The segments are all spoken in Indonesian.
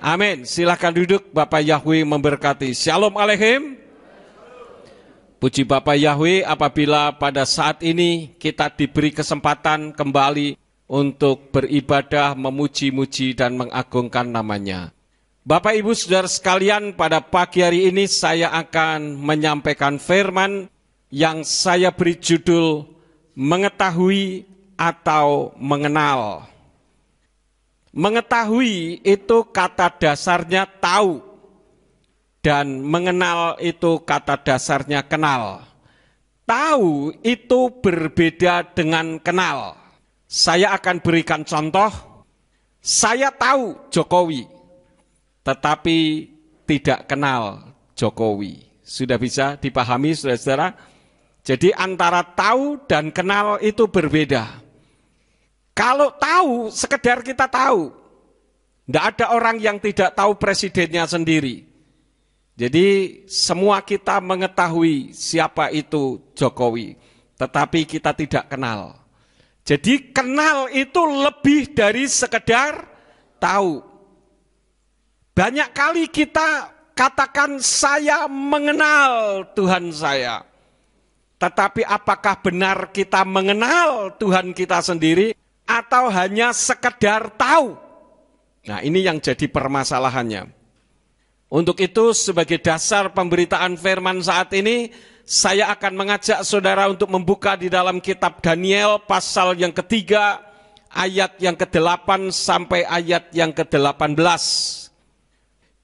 Amin. Silakan duduk, Bapak Yahweh memberkati. Shalom Aleichem. Puji Bapak Yahweh, apabila pada saat ini kita diberi kesempatan kembali untuk beribadah, memuji-muji dan mengagungkan namanya. Bapak Ibu Saudara sekalian, pada pagi hari ini saya akan menyampaikan firman yang saya beri judul mengetahui atau mengenal. Mengetahui itu kata dasarnya tahu, dan mengenal itu kata dasarnya kenal. Tahu itu berbeda dengan kenal. Saya akan berikan contoh. Saya tahu Jokowi, tetapi tidak kenal Jokowi. Sudah bisa dipahami, saudara-saudara? Jadi antara tahu dan kenal itu berbeda. Kalau tahu, sekedar kita tahu. Tidak ada orang yang tidak tahu presidennya sendiri. Jadi semua kita mengetahui siapa itu Jokowi, tetapi kita tidak kenal. Jadi kenal itu lebih dari sekedar tahu. Banyak kali kita katakan saya mengenal Tuhan saya. Tetapi apakah benar kita mengenal Tuhan kita sendiri? Atau hanya sekedar tahu? Nah, ini yang jadi permasalahannya. Untuk itu, sebagai dasar pemberitaan firman saat ini, saya akan mengajak saudara untuk membuka di dalam kitab Daniel pasal yang ketiga, ayat yang ke-8 sampai ayat yang ke-18.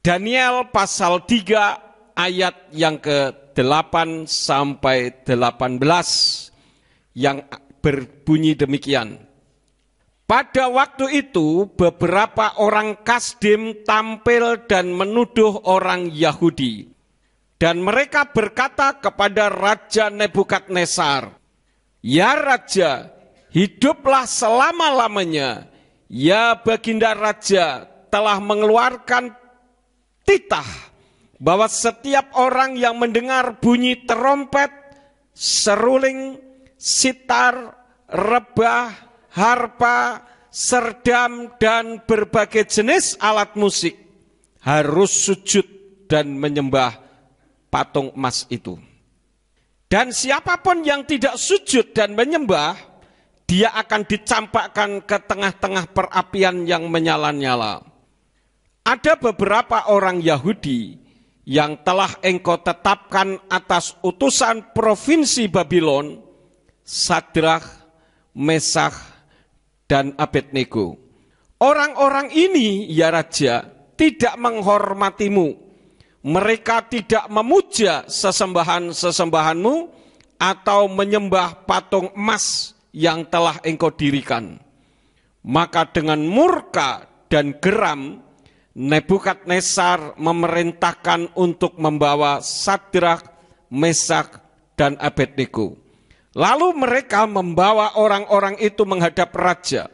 Daniel pasal 3, ayat yang ke-8 sampai 18, yang berbunyi demikian. Pada waktu itu beberapa orang Kasdim tampil dan menuduh orang Yahudi. Dan mereka berkata kepada Raja Nebukadnezar, "Ya Raja, hiduplah selama-lamanya. Ya Baginda Raja telah mengeluarkan titah bahwa setiap orang yang mendengar bunyi terompet, seruling, sitar, rebah, harpa, serdam, dan berbagai jenis alat musik harus sujud dan menyembah patung emas itu. Dan siapapun yang tidak sujud dan menyembah, dia akan dicampakkan ke tengah-tengah perapian yang menyala-nyala. Ada beberapa orang Yahudi yang telah engkau tetapkan atas utusan provinsi Babylon, Sadrach, Meshach, dan Abednego. Orang-orang ini, ya Raja, tidak menghormatimu. Mereka tidak memuja sesembahan-sesembahanmu atau menyembah patung emas yang telah engkau dirikan. Maka dengan murka dan geram, Nebukadnezar memerintahkan untuk membawa Sadrach, Meshach, dan Abednego. Lalu mereka membawa orang-orang itu menghadap raja.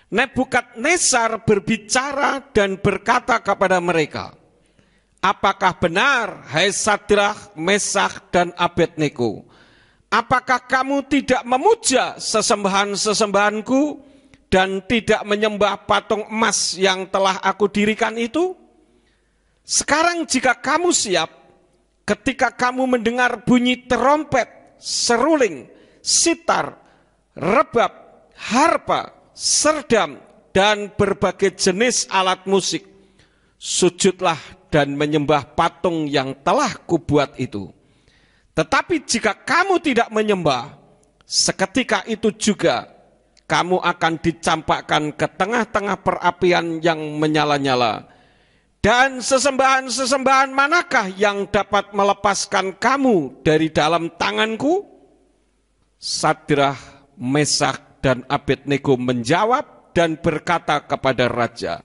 Nebukadnezar berbicara dan berkata kepada mereka, "Apakah benar, hai Sadrach, Meshach, dan Abednego? Apakah kamu tidak memuja sesembahan-sesembahanku dan tidak menyembah patung emas yang telah aku dirikan itu? Sekarang jika kamu siap, ketika kamu mendengar bunyi terompet, seruling, sitar, rebab, harpa, serdam, dan berbagai jenis alat musik, sujudlah dan menyembah patung yang telah kubuat itu. Tetapi jika kamu tidak menyembah, seketika itu juga kamu akan dicampakkan ke tengah-tengah perapian yang menyala-nyala. Dan sesembahan-sesembahan manakah yang dapat melepaskan kamu dari dalam tanganku?" Sadrach, Meshach, dan Abednego menjawab dan berkata kepada raja,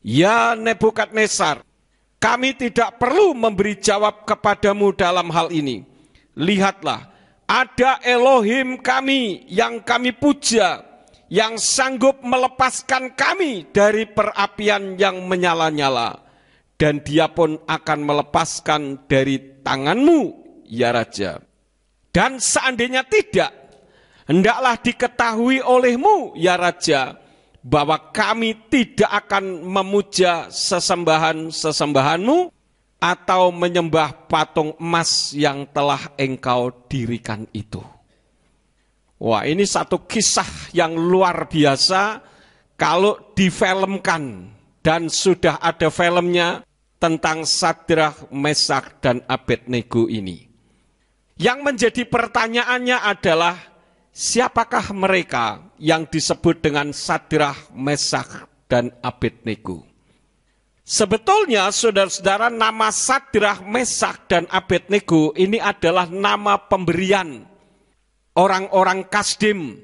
"Ya Nebukadnezar, kami tidak perlu memberi jawab kepadamu dalam hal ini. Lihatlah, ada Elohim kami yang kami puja, yang sanggup melepaskan kami dari perapian yang menyala-nyala. Dan dia pun akan melepaskan dari tanganmu, ya Raja. Dan seandainya tidak, hendaklah diketahui olehmu, ya Raja, bahwa kami tidak akan memuja sesembahan-sesembahanmu atau menyembah patung emas yang telah engkau dirikan itu. Wah, ini satu kisah yang luar biasa kalau difilmkan, dan sudah ada filmnya tentang Sadrak, Mesak, dan Abednego ini. Yang menjadi pertanyaannya adalah, siapakah mereka yang disebut dengan Sadrak, Mesak, dan Abednego? Sebetulnya saudara-saudara, nama Sadrak, Mesak, dan Abednego ini adalah nama pemberian orang-orang Kasdim,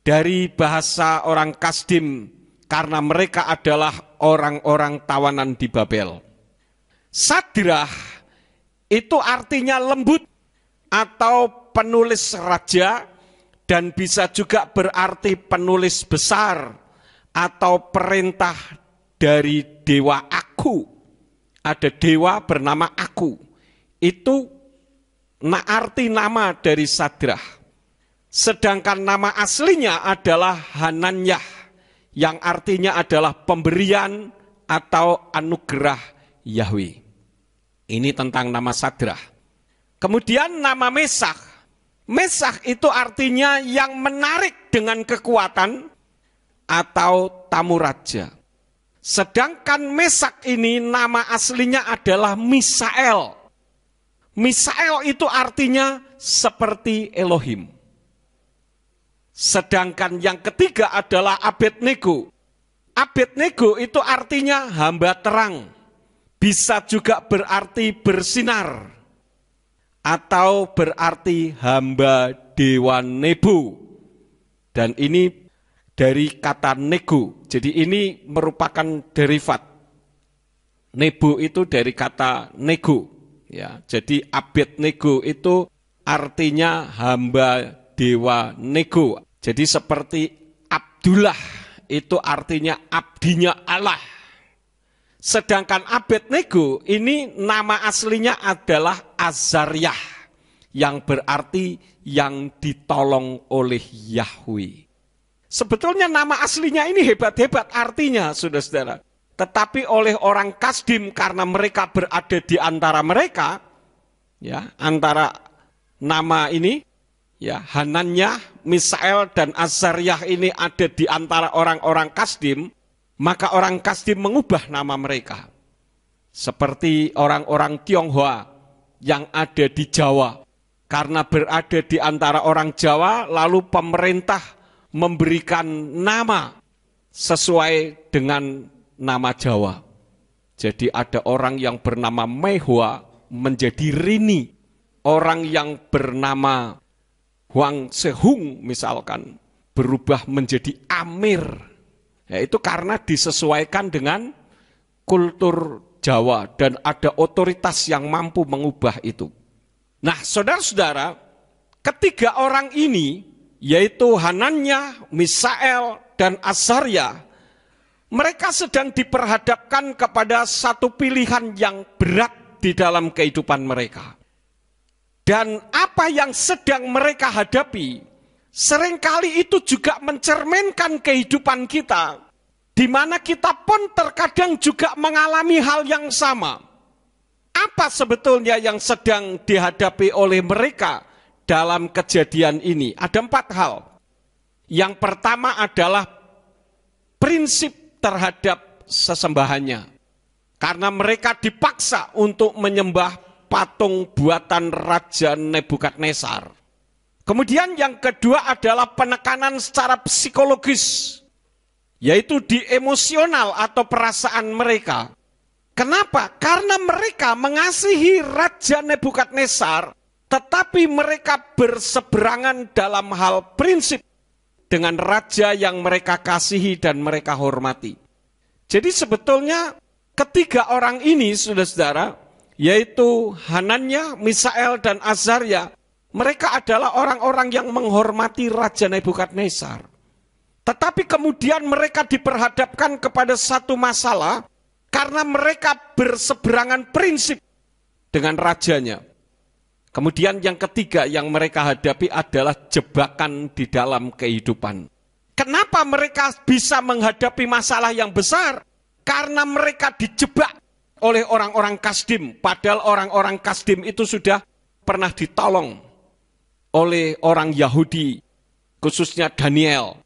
dari bahasa orang Kasdim, karena mereka adalah orang-orang tawanan di Babel. Sadrak itu artinya lembut atau penulis raja, dan bisa juga berarti penulis besar atau perintah dari dewa Aku. Ada dewa bernama Aku. Itu arti nama dari Sadrak. Sedangkan nama aslinya adalah Hananyah, yang artinya adalah pemberian atau anugerah Yahweh. Ini tentang nama Sadrak. Kemudian nama Mesak. Mesak itu artinya yang menarik dengan kekuatan atau tamu raja. Sedangkan Mesak ini nama aslinya adalah Misael. Misael itu artinya seperti Elohim. Sedangkan yang ketiga adalah Abednego. Abednego itu artinya hamba terang. Bisa juga berarti bersinar. Atau berarti hamba Dewa Nebo. Dan ini dari kata nego. Jadi ini merupakan derivat. Nebo itu dari kata nego. Ya, jadi Abednego itu artinya hamba Dewa Nego. Jadi seperti Abdullah itu artinya abdinya Allah. Sedangkan Abednego ini nama aslinya adalah Azariah, yang berarti yang ditolong oleh Yahweh. Sebetulnya nama aslinya ini hebat-hebat artinya, saudara-saudara. Tetapi oleh orang Kasdim, karena mereka berada di antara mereka, ya, antara nama ini, ya, Hananyah, Misael, dan Azariah ini ada di antara orang-orang Kasdim, maka orang Kasdim mengubah nama mereka. Seperti orang-orang Tionghoa yang ada di Jawa. Karena berada di antara orang Jawa, lalu pemerintah memberikan nama sesuai dengan nama Jawa. Jadi ada orang yang bernama Mehua menjadi Rini. Orang yang bernama Huang Sehung misalkan berubah menjadi Amir. Ya, itu karena disesuaikan dengan kultur Jawa dan ada otoritas yang mampu mengubah itu. Nah, saudara-saudara, ketiga orang ini, yaitu Hananyah, Misael, dan Azariah, mereka sedang diperhadapkan kepada satu pilihan yang berat di dalam kehidupan mereka. Dan apa yang sedang mereka hadapi, seringkali itu juga mencerminkan kehidupan kita, di mana kita pun terkadang juga mengalami hal yang sama. Apa sebetulnya yang sedang dihadapi oleh mereka dalam kejadian ini? Ada 4 hal. Yang pertama adalah prinsip terhadap sesembahannya. Karena mereka dipaksa untuk menyembah patung buatan Raja Nebukadnezar. Kemudian yang kedua adalah penekanan secara psikologis, yaitu di emosional atau perasaan mereka. Kenapa? Karena mereka mengasihi Raja Nebukadnezar, tetapi mereka berseberangan dalam hal prinsip dengan raja yang mereka kasihi dan mereka hormati. Jadi sebetulnya ketiga orang ini, saudara-saudara, yaitu Hananyah, Misael, dan Azariah, mereka adalah orang-orang yang menghormati Raja Nebukadnezar. Tetapi kemudian mereka diperhadapkan kepada satu masalah karena mereka berseberangan prinsip dengan rajanya. Kemudian yang ketiga yang mereka hadapi adalah jebakan di dalam kehidupan. Kenapa mereka bisa menghadapi masalah yang besar? Karena mereka dijebak oleh orang-orang Kasdim. Padahal orang-orang Kasdim itu sudah pernah ditolong oleh orang Yahudi, khususnya Daniel,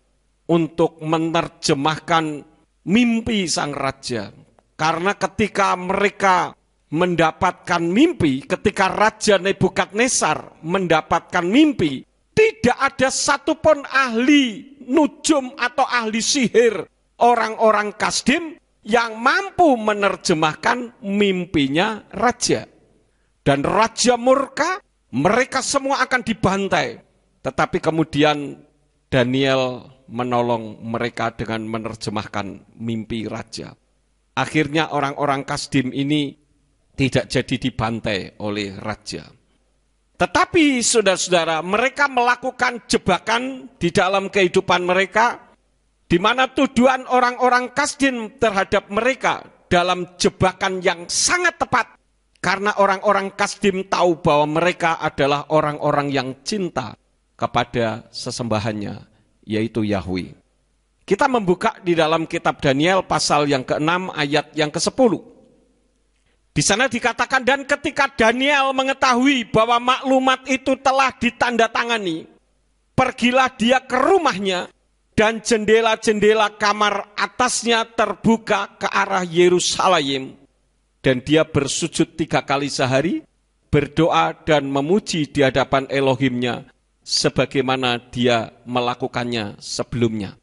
untuk menerjemahkan mimpi sang raja. Karena ketika mereka mendapatkan mimpi, ketika Raja Nebukadnezar mendapatkan mimpi, tidak ada satupun ahli nujum atau ahli sihir orang-orang Kasdim yang mampu menerjemahkan mimpinya raja. Dan raja murka, mereka semua akan dibantai. Tetapi kemudian Daniel menolong mereka dengan menerjemahkan mimpi raja. Akhirnya orang-orang Kasdim ini tidak jadi dibantai oleh raja. Tetapi saudara-saudara, mereka melakukan jebakan di dalam kehidupan mereka, di mana tuduhan orang-orang Kasdim terhadap mereka dalam jebakan yang sangat tepat. Karena orang-orang Kasdim tahu bahwa mereka adalah orang-orang yang cinta kepada sesembahannya, yaitu Yahweh. Kita membuka di dalam kitab Daniel pasal yang ke-6 ayat yang ke-10. Di sana dikatakan, dan ketika Daniel mengetahui bahwa maklumat itu telah ditandatangani, pergilah dia ke rumahnya, dan jendela-jendela kamar atasnya terbuka ke arah Yerusalem. Dan dia bersujud 3 kali sehari, berdoa dan memuji di hadapan Elohimnya, sebagaimana dia melakukannya sebelumnya.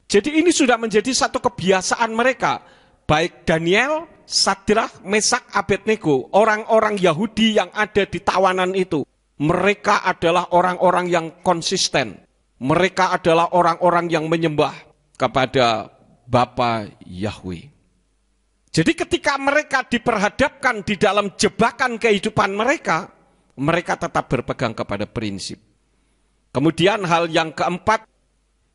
Jadi ini sudah menjadi satu kebiasaan mereka, baik Daniel, Sadrak, Mesak, Abednego, orang-orang Yahudi yang ada di tawanan itu. Mereka adalah orang-orang yang konsisten. Mereka adalah orang-orang yang menyembah kepada Bapa Yahweh. Jadi ketika mereka diperhadapkan di dalam jebakan kehidupan mereka, mereka tetap berpegang kepada prinsip. Kemudian hal yang keempat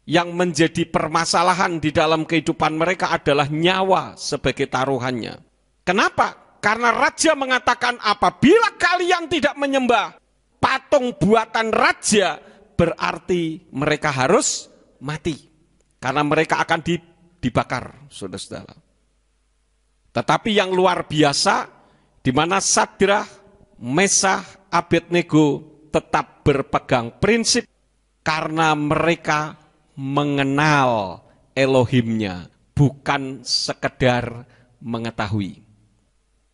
yang menjadi permasalahan di dalam kehidupan mereka adalah nyawa sebagai taruhannya. Kenapa? Karena raja mengatakan apabila kalian tidak menyembah patung buatan raja, berarti mereka harus mati. Karena mereka akan dibakar, saudara-saudara. Tetapi yang luar biasa, di mana Sadrak, Mesak, Abednego tetap berpegang prinsip karena mereka mengenal Elohimnya, bukan sekedar mengetahui.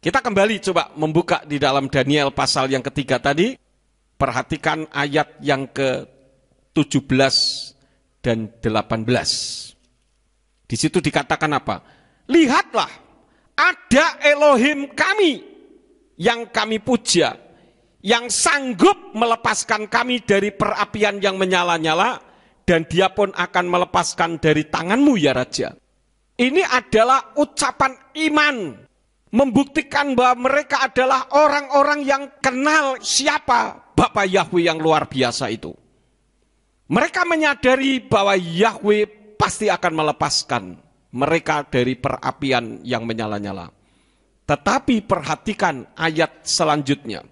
Kita kembali coba membuka di dalam Daniel pasal yang ketiga tadi. Perhatikan ayat yang ke-17 dan 18. Di situ dikatakan apa? Lihatlah, ada Elohim kami yang kami puja, yang sanggup melepaskan kami dari perapian yang menyala-nyala, dan dia pun akan melepaskan dari tanganmu ya Raja. Ini adalah ucapan iman, membuktikan bahwa mereka adalah orang-orang yang kenal siapa Bapa Yahweh yang luar biasa itu. Mereka menyadari bahwa Yahweh pasti akan melepaskan mereka dari perapian yang menyala-nyala. Tetapi perhatikan ayat selanjutnya.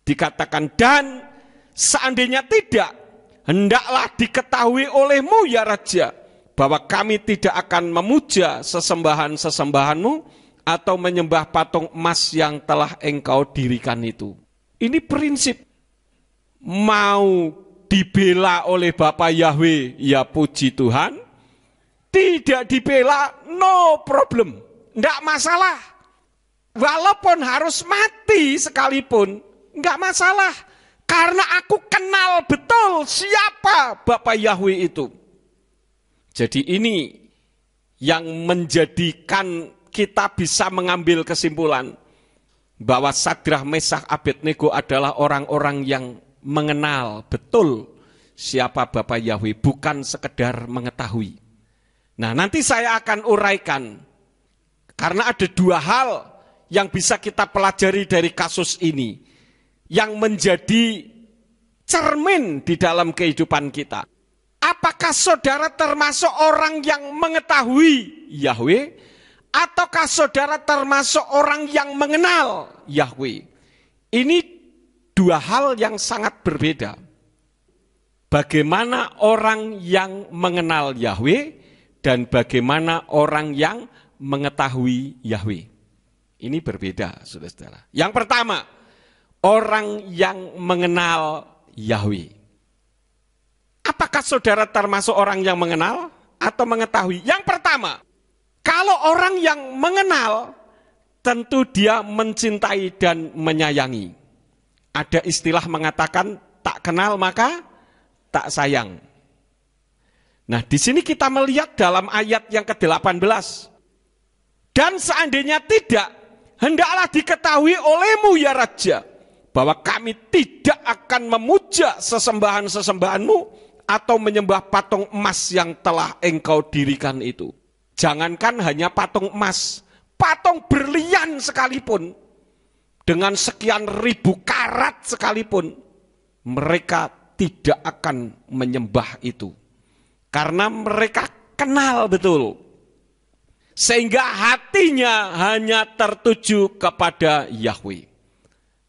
Dikatakan, dan seandainya tidak, hendaklah diketahui olehmu ya Raja, bahwa kami tidak akan memuja sesembahan-sesembahanmu atau menyembah patung emas yang telah engkau dirikan itu. Ini prinsip. Mau dibela oleh Bapa Yahweh, ya puji Tuhan. Tidak dibela, no problem. Tidak masalah. Walaupun harus mati sekalipun, tidak masalah. Karena aku kenal betul siapa Bapa Yahweh itu. Jadi ini yang menjadikan kita bisa mengambil kesimpulan bahwa Sadrak, Mesak, Abednego adalah orang-orang yang mengenal betul siapa Bapa Yahweh, bukan sekedar mengetahui. Nah, nanti saya akan uraikan, karena ada 2 hal yang bisa kita pelajari dari kasus ini, yang menjadi cermin di dalam kehidupan kita. Apakah saudara termasuk orang yang mengetahui Yahweh, ataukah saudara termasuk orang yang mengenal Yahweh? Ini 2 hal yang sangat berbeda. bagaimana orang yang mengenal Yahweh dan bagaimana orang yang mengetahui Yahweh. Ini berbeda, saudara-saudara. Yang pertama, orang yang mengenal Yahweh. Apakah saudara termasuk orang yang mengenal atau mengetahui? Yang pertama, kalau orang yang mengenal, tentu dia mencintai dan menyayangi. Ada istilah mengatakan, tak kenal maka tak sayang. Nah, di sini kita melihat dalam ayat yang ke-18. Dan seandainya tidak, hendaklah diketahui olehmu ya Raja, bahwa kami tidak akan memuja sesembahan-sesembahanmu atau menyembah patung emas yang telah engkau dirikan itu. Jangankan hanya patung emas, patung berlian sekalipun, dengan sekian ribu karat sekalipun, mereka tidak akan menyembah itu. Karena mereka kenal betul. Sehingga hatinya hanya tertuju kepada Yahweh.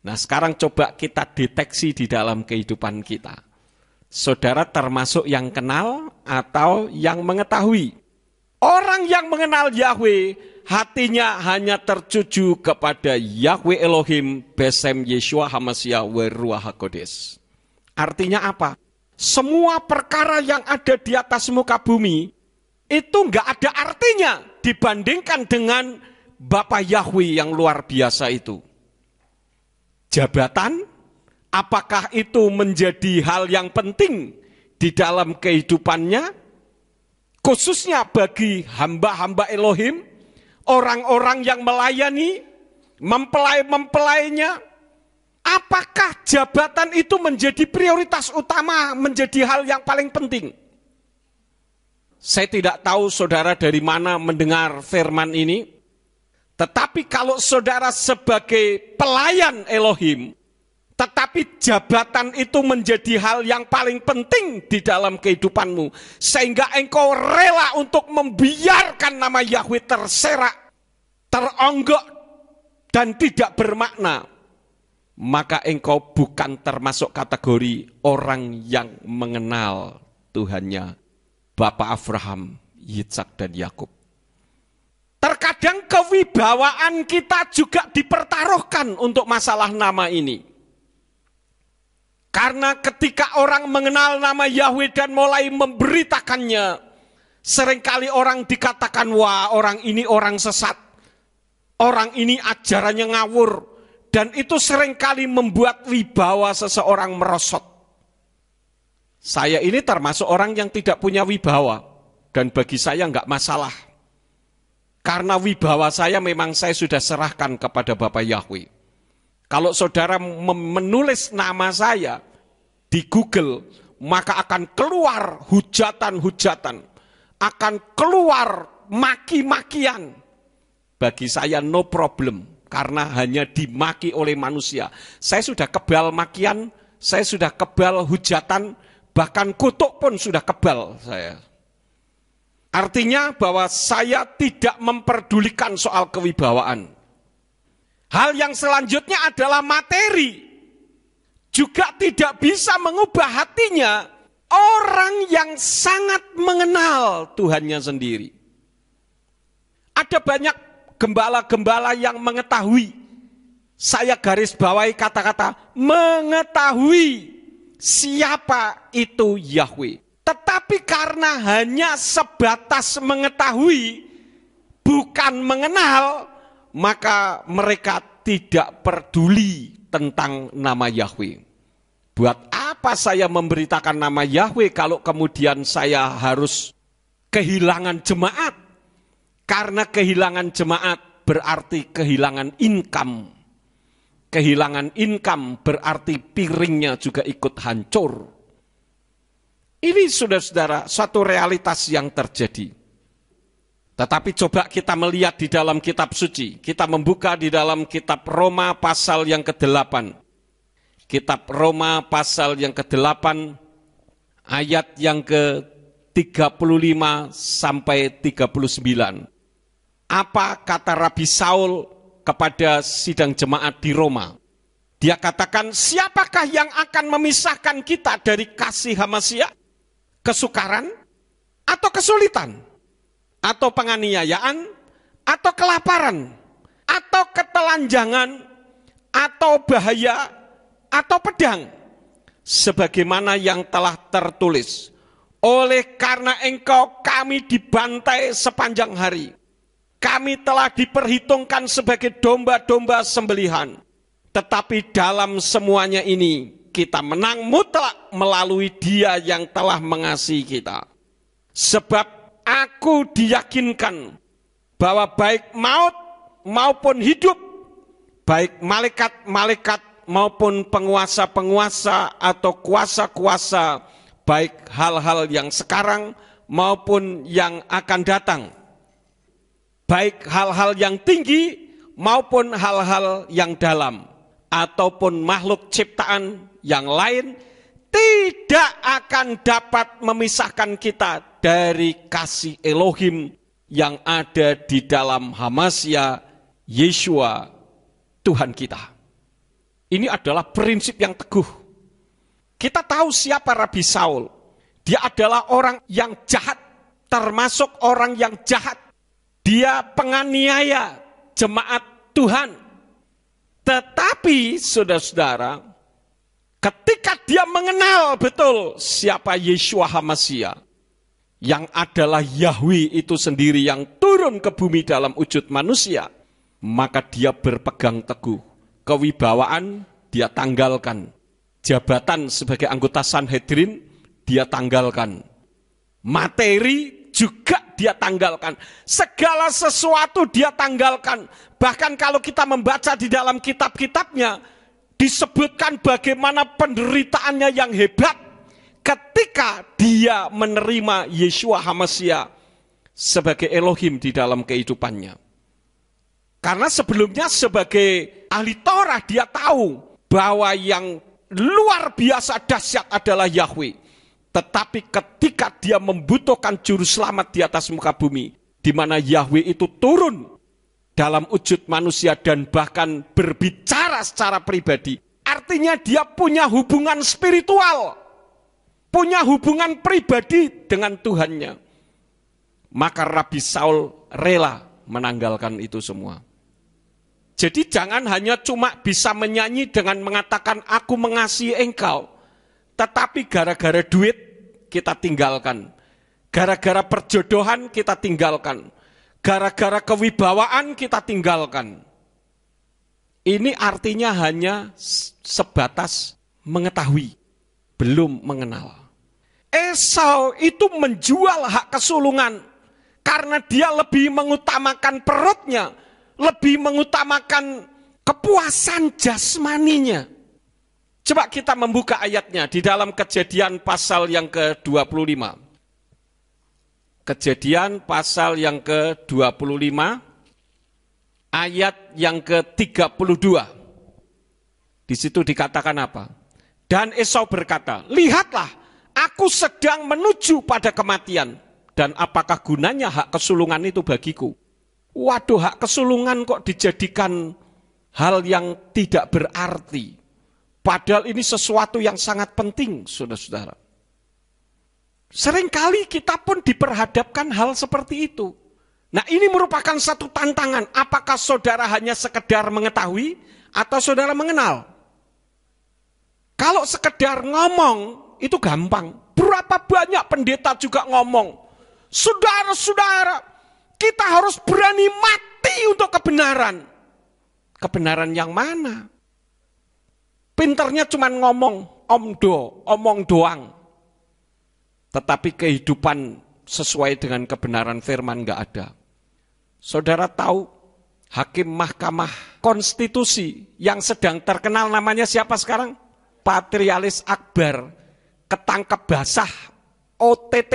Nah, sekarang coba kita deteksi di dalam kehidupan kita. Saudara termasuk yang kenal atau yang mengetahui? Orang yang mengenal Yahweh, hatinya hanya tertuju kepada Yahweh Elohim, Besem Yeshua Hamashiach Ruach HaKodesh. Artinya apa? Semua perkara yang ada di atas muka bumi, itu enggak ada artinya dibandingkan dengan Bapa Yahweh yang luar biasa itu. Jabatan, apakah itu menjadi hal yang penting di dalam kehidupannya? Khususnya bagi hamba-hamba Elohim, orang-orang yang melayani, mempelai-mempelainya. Apakah jabatan itu menjadi prioritas utama, menjadi hal yang paling penting? Saya tidak tahu saudara dari mana mendengar firman ini. Tetapi kalau saudara sebagai pelayan Elohim, tetapi jabatan itu menjadi hal yang paling penting di dalam kehidupanmu, sehingga engkau rela untuk membiarkan nama Yahweh terserak, teronggok, dan tidak bermakna, maka engkau bukan termasuk kategori orang yang mengenal Tuhannya, Bapa Abraham, Yitzhak, dan Yakub. Terkadang kewibawaan kita juga dipertaruhkan untuk masalah nama ini. Karena ketika orang mengenal nama Yahweh dan mulai memberitakannya, seringkali orang dikatakan, wah orang ini orang sesat, orang ini ajarannya ngawur, dan itu seringkali membuat wibawa seseorang merosot. Saya ini termasuk orang yang tidak punya wibawa, dan bagi saya enggak masalah. Karena wibawa saya memang saya sudah serahkan kepada Bapa Yahweh. Kalau saudara menulis nama saya di Google, maka akan keluar hujatan-hujatan, akan keluar maki-makian. Bagi saya no problem, karena hanya dimaki oleh manusia. Saya sudah kebal makian, saya sudah kebal hujatan, bahkan kutuk pun sudah kebal saya. Artinya bahwa saya tidak memperdulikan soal kewibawaan. Hal yang selanjutnya adalah materi. Juga tidak bisa mengubah hatinya orang yang sangat mengenal Tuhannya sendiri. Ada banyak gembala-gembala yang mengetahui. Saya garis bawahi kata-kata mengetahui siapa itu Yahweh. Tetapi karena hanya sebatas mengetahui, bukan mengenal, maka mereka tidak peduli tentang nama Yahweh. Buat apa saya memberitakan nama Yahweh kalau kemudian saya harus kehilangan jemaat? Karena kehilangan jemaat berarti kehilangan income. Kehilangan income berarti piringnya juga ikut hancur. Ini saudara-saudara suatu realitas yang terjadi. Tetapi coba kita melihat di dalam kitab suci. Kita membuka di dalam kitab Roma pasal yang ke-8. Kitab Roma pasal yang ke-8 ayat yang ke-35 sampai 39. Apa kata Rabi Saul kepada sidang jemaat di Roma? Dia katakan, siapakah yang akan memisahkan kita dari kasih Hamasiah? Kesukaran, atau kesulitan, atau penganiayaan, atau kelaparan, atau ketelanjangan, atau bahaya, atau pedang. Sebagaimana yang telah tertulis, oleh karena engkau kami dibantai sepanjang hari. Kami telah diperhitungkan sebagai domba-domba sembelihan. Tetapi dalam semuanya ini kita menang mutlak melalui Dia yang telah mengasihi kita. Sebab aku diyakinkan bahwa baik maut maupun hidup, baik malaikat-malaikat maupun penguasa-penguasa atau kuasa-kuasa, baik hal-hal yang sekarang maupun yang akan datang, baik hal-hal yang tinggi maupun hal-hal yang dalam, ataupun makhluk ciptaan yang lain, tidak akan dapat memisahkan kita dari kasih Elohim yang ada di dalam Hamasiah Yeshua Tuhan kita. Ini adalah prinsip yang teguh. Kita tahu siapa Rabi Saul. Dia adalah orang yang jahat, termasuk orang yang jahat. Dia penganiaya jemaat Tuhan. Tetapi saudara-saudara, ketika dia mengenal betul siapa Yeshua Hamasiah, yang adalah Yahweh itu sendiri yang turun ke bumi dalam wujud manusia, maka dia berpegang teguh. Kewibawaan dia tanggalkan. Jabatan sebagai anggota Sanhedrin dia tanggalkan. Materi juga dia tanggalkan. Segala sesuatu dia tanggalkan. Bahkan kalau kita membaca di dalam kitab-kitabnya, disebutkan bagaimana penderitaannya yang hebat ketika dia menerima Yeshua Hamasiah sebagai Elohim di dalam kehidupannya. Karena sebelumnya sebagai ahli Torah dia tahu bahwa yang luar biasa dahsyat adalah Yahweh. Tetapi ketika dia membutuhkan juru selamat di atas muka bumi, di mana Yahweh itu turun dalam wujud manusia dan bahkan berbicara secara pribadi, artinya dia punya hubungan spiritual, punya hubungan pribadi dengan Tuhannya. Maka Rabi Saul rela menanggalkan itu semua. Jadi jangan hanya cuma bisa menyanyi dengan mengatakan aku mengasihi engkau, tetapi gara-gara duit kita tinggalkan, gara-gara perjodohan kita tinggalkan, gara-gara kewibawaan kita tinggalkan. Ini artinya hanya sebatas mengetahui, belum mengenal. Esau itu menjual hak kesulungan karena dia lebih mengutamakan perutnya, lebih mengutamakan kepuasan jasmaninya. Coba kita membuka ayatnya di dalam Kejadian pasal yang ke-25. Kejadian pasal yang ke-25, ayat yang ke-32. Di situ dikatakan apa? Dan Esau berkata, lihatlah, aku sedang menuju pada kematian, dan apakah gunanya hak kesulungan itu bagiku? Waduh, hak kesulungan kok dijadikan hal yang tidak berarti. Padahal ini sesuatu yang sangat penting, saudara-saudara. Seringkali kita pun diperhadapkan hal seperti itu. Nah, ini merupakan satu tantangan. Apakah saudara hanya sekedar mengetahui atau saudara mengenal? Kalau sekedar ngomong, itu gampang. Berapa banyak pendeta juga ngomong. Saudara-saudara, kita harus berani mati untuk kebenaran. Kebenaran yang mana? Pinternya cuma ngomong, omong doang. Tetapi kehidupan sesuai dengan kebenaran firman gak ada. Saudara tahu, hakim mahkamah konstitusi yang sedang terkenal namanya siapa sekarang? Patrialis Akbar, ketangkep basah, OTT,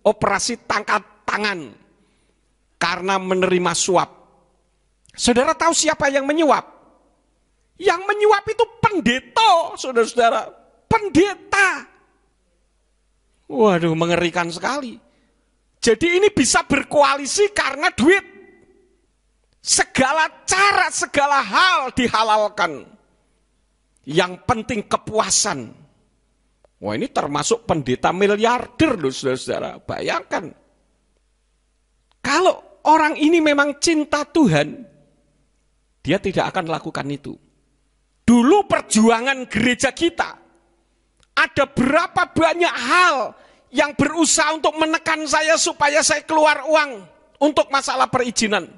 operasi tangkap tangan, karena menerima suap. Saudara tahu siapa yang menyuap? Yang menyuap itu pendeta, saudara-saudara. Pendeta. Waduh, mengerikan sekali. Jadi ini bisa berkoalisi karena duit. Segala cara, segala hal dihalalkan. Yang penting kepuasan. Wah, ini termasuk pendeta miliarder loh, saudara-saudara. Bayangkan. Kalau orang ini memang cinta Tuhan, dia tidak akan lakukan itu. Dulu perjuangan gereja kita, ada berapa banyak hal yang berusaha untuk menekan saya supaya saya keluar uang untuk masalah perizinan.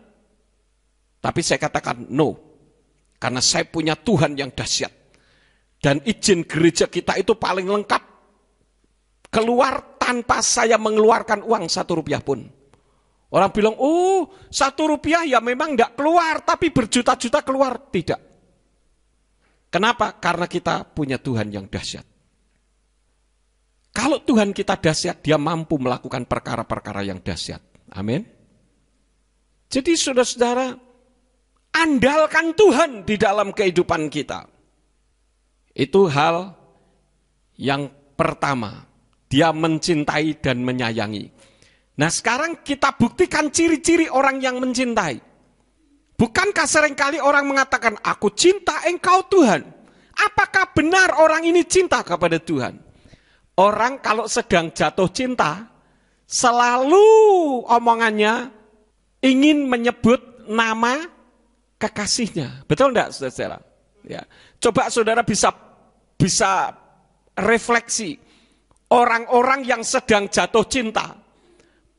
Tapi saya katakan no, karena saya punya Tuhan yang dahsyat. Dan izin gereja kita itu paling lengkap. Keluar tanpa saya mengeluarkan uang 1 rupiah pun. Orang bilang, oh 1 rupiah ya memang tidak keluar, tapi berjuta-juta keluar. Tidak. Kenapa? Karena kita punya Tuhan yang dahsyat. Kalau Tuhan kita dahsyat, dia mampu melakukan perkara-perkara yang dahsyat. Amin. Jadi saudara-saudara, andalkan Tuhan di dalam kehidupan kita. Itu hal yang pertama. Dia mencintai dan menyayangi. Nah sekarang kita buktikan ciri-ciri orang yang mencintai. Bukankah seringkali orang mengatakan, aku cinta engkau Tuhan. Apakah benar orang ini cinta kepada Tuhan? Orang kalau sedang jatuh cinta, selalu omongannya ingin menyebut nama kekasihnya. Betul enggak, saudara? Ya. Coba saudara bisa refleksi. Orang-orang yang sedang jatuh cinta,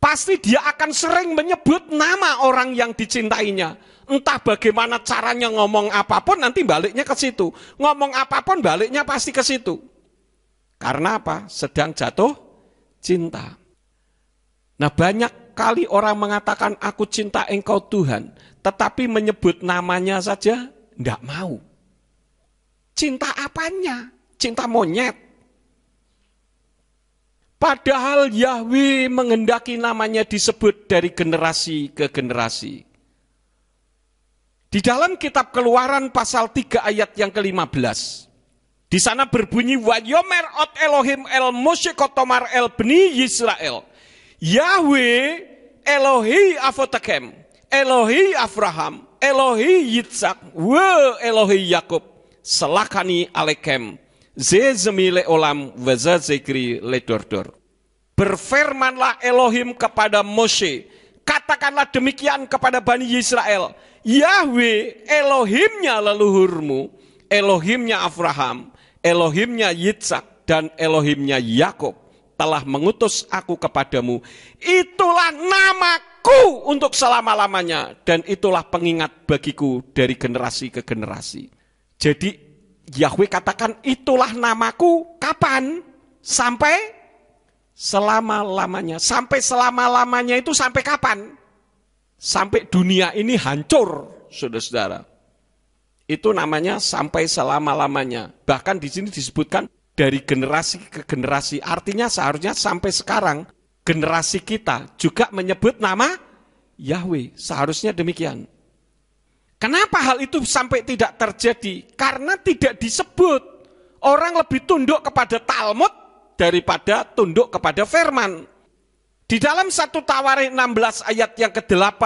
pasti dia akan sering menyebut nama orang yang dicintainya. Entah bagaimana caranya ngomong apapun, nanti baliknya ke situ. Ngomong apapun, baliknya pasti ke situ. Karena apa? Sedang jatuh cinta. Nah banyak kali orang mengatakan, aku cinta engkau Tuhan. Tetapi menyebut namanya saja, enggak mau. Cinta apanya? Cinta monyet. Padahal Yahweh menghendaki namanya disebut dari generasi ke generasi. Di dalam kitab Keluaran pasal 3 ayat yang ke-15. Di sana berbunyi, Wayomer ot Elohim el Moshe kotomar el bni Yisrael. Yahweh Elohi Avotakem, Elohi Abraham, Elohi Yitzhak, wa Elohi Yakub, selakani alekem. Zezemile olam wazazekri ledordor. Berfirmanlah Elohim kepada Moshe, katakanlah demikian kepada Bani Yisrael, Yahweh Elohimnya leluhurmu, Elohimnya Abraham, Elohimnya Yitzhak, dan Elohimnya Yakub telah mengutus aku kepadamu. Itulah namaku untuk selama-lamanya, dan itulah pengingat bagiku dari generasi ke generasi. Jadi Yahweh katakan itulah namaku kapan? Sampai selama-lamanya. Sampai selama-lamanya itu sampai kapan? Sampai dunia ini hancur, saudara-saudara. Itu namanya sampai selama-lamanya. Bahkan di sini disebutkan dari generasi ke generasi. Artinya seharusnya sampai sekarang generasi kita juga menyebut nama Yahweh. Seharusnya demikian. Kenapa hal itu sampai tidak terjadi? Karena tidak disebut. Orang lebih tunduk kepada Talmud daripada tunduk kepada firman. Di dalam 1 Tawarikh 16 ayat yang ke-8,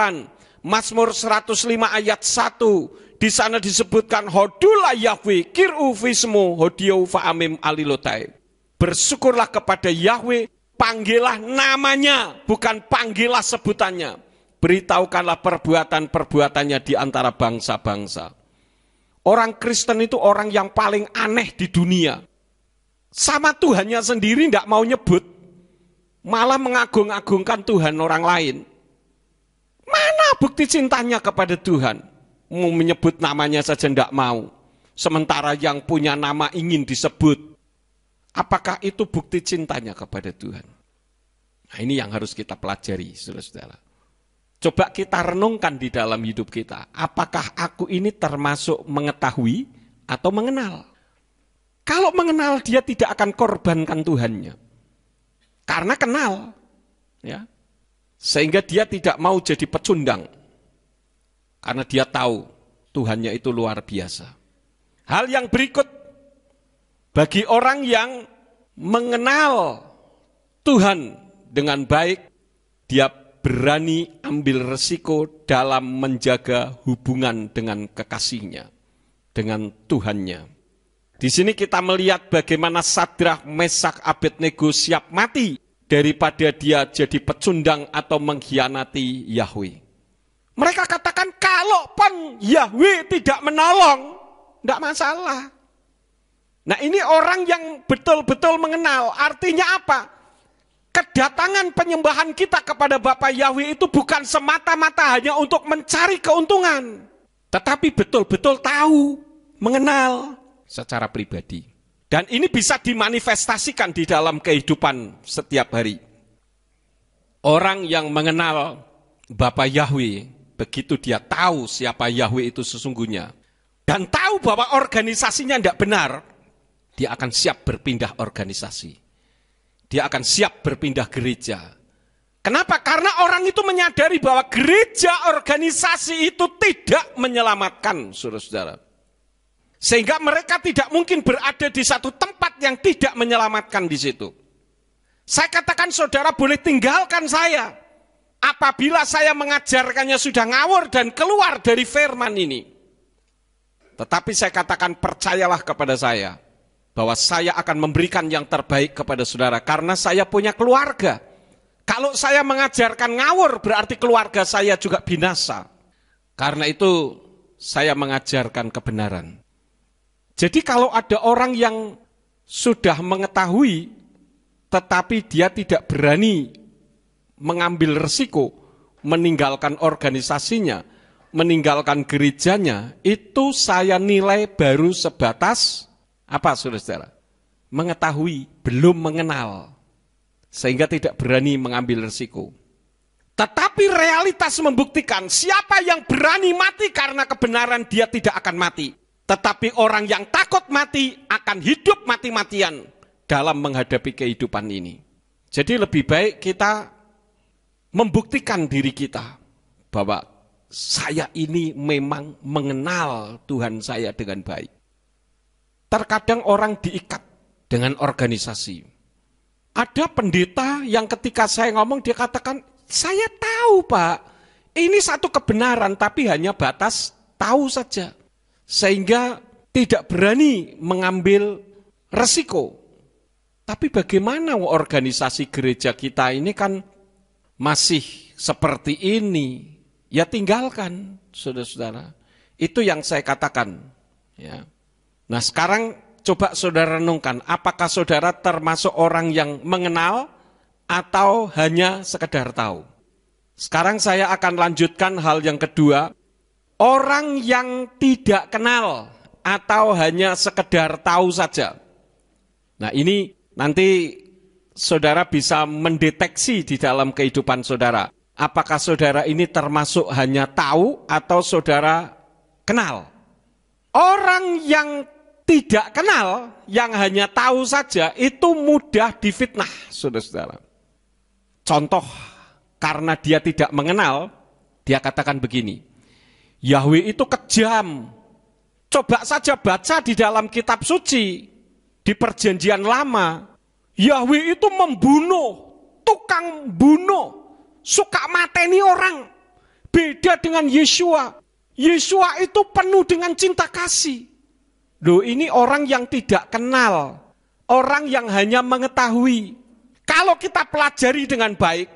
Mazmur 105 ayat 1, di sana disebutkan Hodulah Yahweh kir'u fismu hodiau fa'amim alilotai. Bersyukurlah kepada Yahweh, panggillah namanya, bukan panggillah sebutannya. Beritahukanlah perbuatan-perbuatannya di antara bangsa-bangsa. Orang Kristen itu orang yang paling aneh di dunia. Sama Tuhannya sendiri tidak mau nyebut. Malah mengagung-agungkan Tuhan orang lain. Mana bukti cintanya kepada Tuhan? Mau menyebut namanya saja tidak mau. Sementara yang punya nama ingin disebut. Apakah itu bukti cintanya kepada Tuhan? Nah, ini yang harus kita pelajari, saudara-saudara. Coba kita renungkan di dalam hidup kita. Apakah aku ini termasuk mengetahui atau mengenal? Kalau mengenal, dia tidak akan korbankan Tuhannya. Karena kenal. Ya. Sehingga dia tidak mau jadi pecundang. Karena dia tahu Tuhannya itu luar biasa. Hal yang berikut, bagi orang yang mengenal Tuhan dengan baik, dia berani ambil resiko dalam menjaga hubungan dengan kekasihnya, dengan Tuhannya. Di sini kita melihat bagaimana Sadrak, Mesak, Abednego siap mati daripada dia jadi pecundang atau mengkhianati Yahweh. Mereka katakan kalaupun Yahweh tidak menolong, tidak masalah. Nah, ini orang yang betul-betul mengenal. Artinya apa? Kedatangan penyembahan kita kepada Bapa Yahweh itu bukan semata-mata hanya untuk mencari keuntungan, tetapi betul-betul tahu, mengenal secara pribadi. Dan ini bisa dimanifestasikan di dalam kehidupan setiap hari. Orang yang mengenal Bapa Yahweh, begitu dia tahu siapa Yahweh itu sesungguhnya, dan tahu bahwa organisasinya tidak benar, dia akan siap berpindah organisasi. Dia akan siap berpindah gereja. Kenapa? Karena orang itu menyadari bahwa gereja organisasi itu tidak menyelamatkan, saudara-saudara. Sehingga mereka tidak mungkin berada di satu tempat yang tidak menyelamatkan di situ. Saya katakan saudara boleh tinggalkan saya apabila saya mengajarkannya sudah ngawur dan keluar dari firman ini. Tetapi saya katakan percayalah kepada saya bahwa saya akan memberikan yang terbaik kepada saudara karena saya punya keluarga. Kalau saya mengajarkan ngawur berarti keluarga saya juga binasa. Karena itu saya mengajarkan kebenaran. Jadi kalau ada orang yang sudah mengetahui tetapi dia tidak berani mengambil resiko, meninggalkan organisasinya, meninggalkan gerejanya, itu saya nilai baru sebatas apa, saudara-saudara? Mengetahui, belum mengenal, sehingga tidak berani mengambil resiko. Tetapi realitas membuktikan siapa yang berani mati karena kebenaran dia tidak akan mati. Tetapi orang yang takut mati akan hidup mati-matian dalam menghadapi kehidupan ini. Jadi lebih baik kita membuktikan diri kita bahwa saya ini memang mengenal Tuhan saya dengan baik. Terkadang orang diikat dengan organisasi. Ada pendeta yang ketika saya ngomong dia katakan, saya tahu Pak, ini satu kebenaran tapi hanya batas tahu saja. Sehingga tidak berani mengambil resiko. Tapi bagaimana organisasi gereja kita ini kan masih seperti ini. Ya tinggalkan, saudara-saudara. Itu yang saya katakan. Ya. Nah sekarang coba saudara renungkan, apakah saudara termasuk orang yang mengenal atau hanya sekedar tahu? Sekarang saya akan lanjutkan hal yang kedua. Orang yang tidak kenal atau hanya sekedar tahu saja. Nah ini nanti saudara bisa mendeteksi di dalam kehidupan saudara. Apakah saudara ini termasuk hanya tahu atau saudara kenal? Orang yang tidak kenal, yang hanya tahu saja, itu mudah difitnah, saudara-saudara. Contoh, karena dia tidak mengenal, dia katakan begini, Yahweh itu kejam. Coba saja baca di dalam kitab suci, di perjanjian lama, Yahweh itu membunuh, tukang bunuh, suka mateni orang. Beda dengan Yesua. Yesua itu penuh dengan cinta kasih. Loh, ini orang yang tidak kenal, orang yang hanya mengetahui. Kalau kita pelajari dengan baik,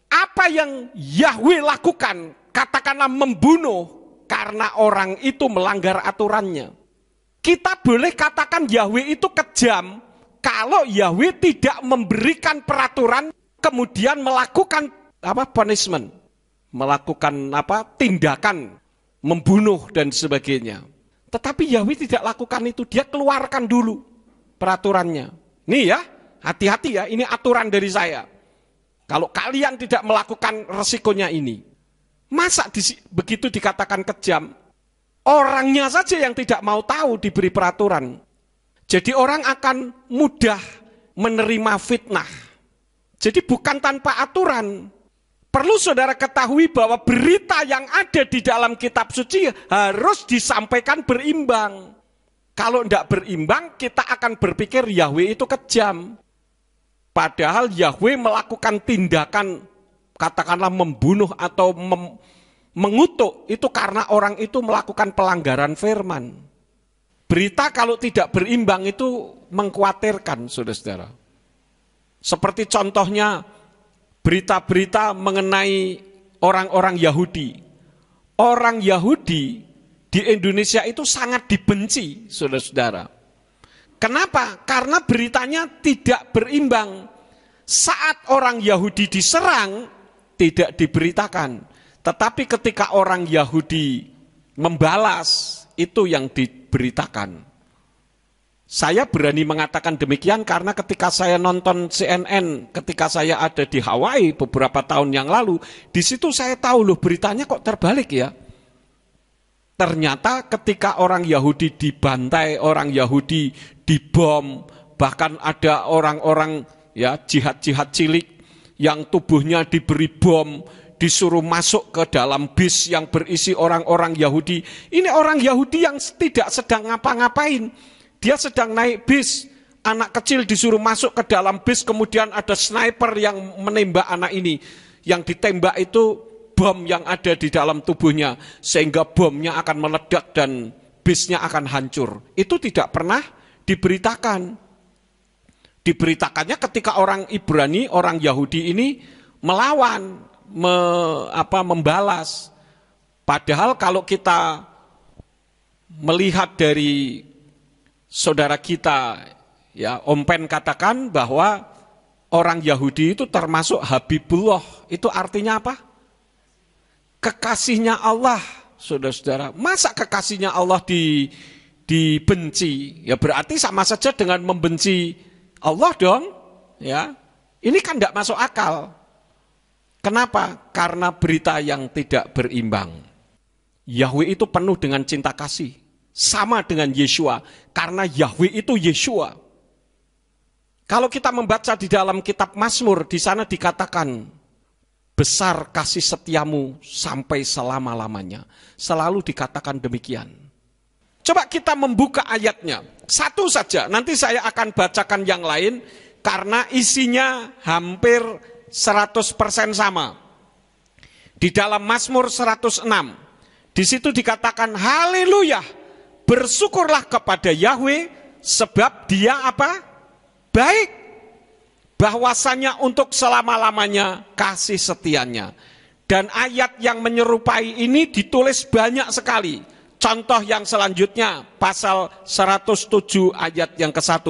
apa yang Yahweh lakukan, katakanlah membunuh karena orang itu melanggar aturannya. Kita boleh katakan Yahweh itu kejam kalau Yahweh tidak memberikan peraturan kemudian melakukan punishment, melakukan tindakan membunuh dan sebagainya. Tetapi Yahweh tidak lakukan itu, dia keluarkan dulu peraturannya. Nih ya, hati-hati ya, ini aturan dari saya. Kalau kalian tidak melakukan resikonya ini, masa begitu dikatakan kejam? Orangnya saja yang tidak mau tahu diberi peraturan. Jadi orang akan mudah menerima fitnah. Jadi bukan tanpa aturan. Perlu saudara ketahui bahwa berita yang ada di dalam kitab suci harus disampaikan berimbang. Kalau tidak berimbang, kita akan berpikir Yahweh itu kejam. Padahal Yahweh melakukan tindakan, katakanlah membunuh atau mengutuk, itu karena orang itu melakukan pelanggaran firman. Berita kalau tidak berimbang itu mengkhawatirkan, saudara-saudara. Seperti contohnya berita-berita mengenai orang-orang Yahudi. Orang Yahudi di Indonesia itu sangat dibenci, saudara-saudara. Kenapa? Karena beritanya tidak berimbang. Saat orang Yahudi diserang, tidak diberitakan. Tetapi ketika orang Yahudi membalas, itu yang diberitakan. Saya berani mengatakan demikian karena ketika saya nonton CNN, ketika saya ada di Hawaii beberapa tahun yang lalu, di situ saya tahu loh beritanya kok terbalik ya. Ternyata ketika orang Yahudi dibantai, orang Yahudi dibom, bahkan ada orang-orang ya jihad-jihad cilik yang tubuhnya diberi bom, disuruh masuk ke dalam bis yang berisi orang-orang Yahudi. Ini orang Yahudi yang tidak sedang ngapa-ngapain. Dia sedang naik bis, anak kecil disuruh masuk ke dalam bis, kemudian ada sniper yang menembak anak ini. Yang ditembak itu bom yang ada di dalam tubuhnya, sehingga bomnya akan meledak dan bisnya akan hancur. Itu tidak pernah diberitakan. Diberitakannya ketika orang Ibrani, orang Yahudi ini melawan, membalas. Padahal kalau kita melihat dari saudara kita, ya Om Pen katakan bahwa orang Yahudi itu termasuk Habibullah. Itu artinya apa? Kekasihnya Allah, saudara-saudara. Masa kekasihnya Allah dibenci? Ya berarti sama saja dengan membenci Allah dong. Ya, ini kan tidak masuk akal. Kenapa? Karena berita yang tidak berimbang. Yahweh itu penuh dengan cinta kasih. Sama dengan Yeshua. Karena Yahweh itu Yeshua. Kalau kita membaca di dalam kitab Mazmur, di sana dikatakan, besar kasih setiamu sampai selama-lamanya. Selalu dikatakan demikian. Coba kita membuka ayatnya. Satu saja, nanti saya akan bacakan yang lain, karena isinya hampir 100% sama. Di dalam Mazmur 106, di situ dikatakan haleluya, bersyukurlah kepada Yahweh sebab Dia apa? Baik, bahwasanya untuk selama-lamanya kasih setianya. Dan ayat yang menyerupai ini ditulis banyak sekali. Contoh yang selanjutnya pasal 107 ayat yang ke-1.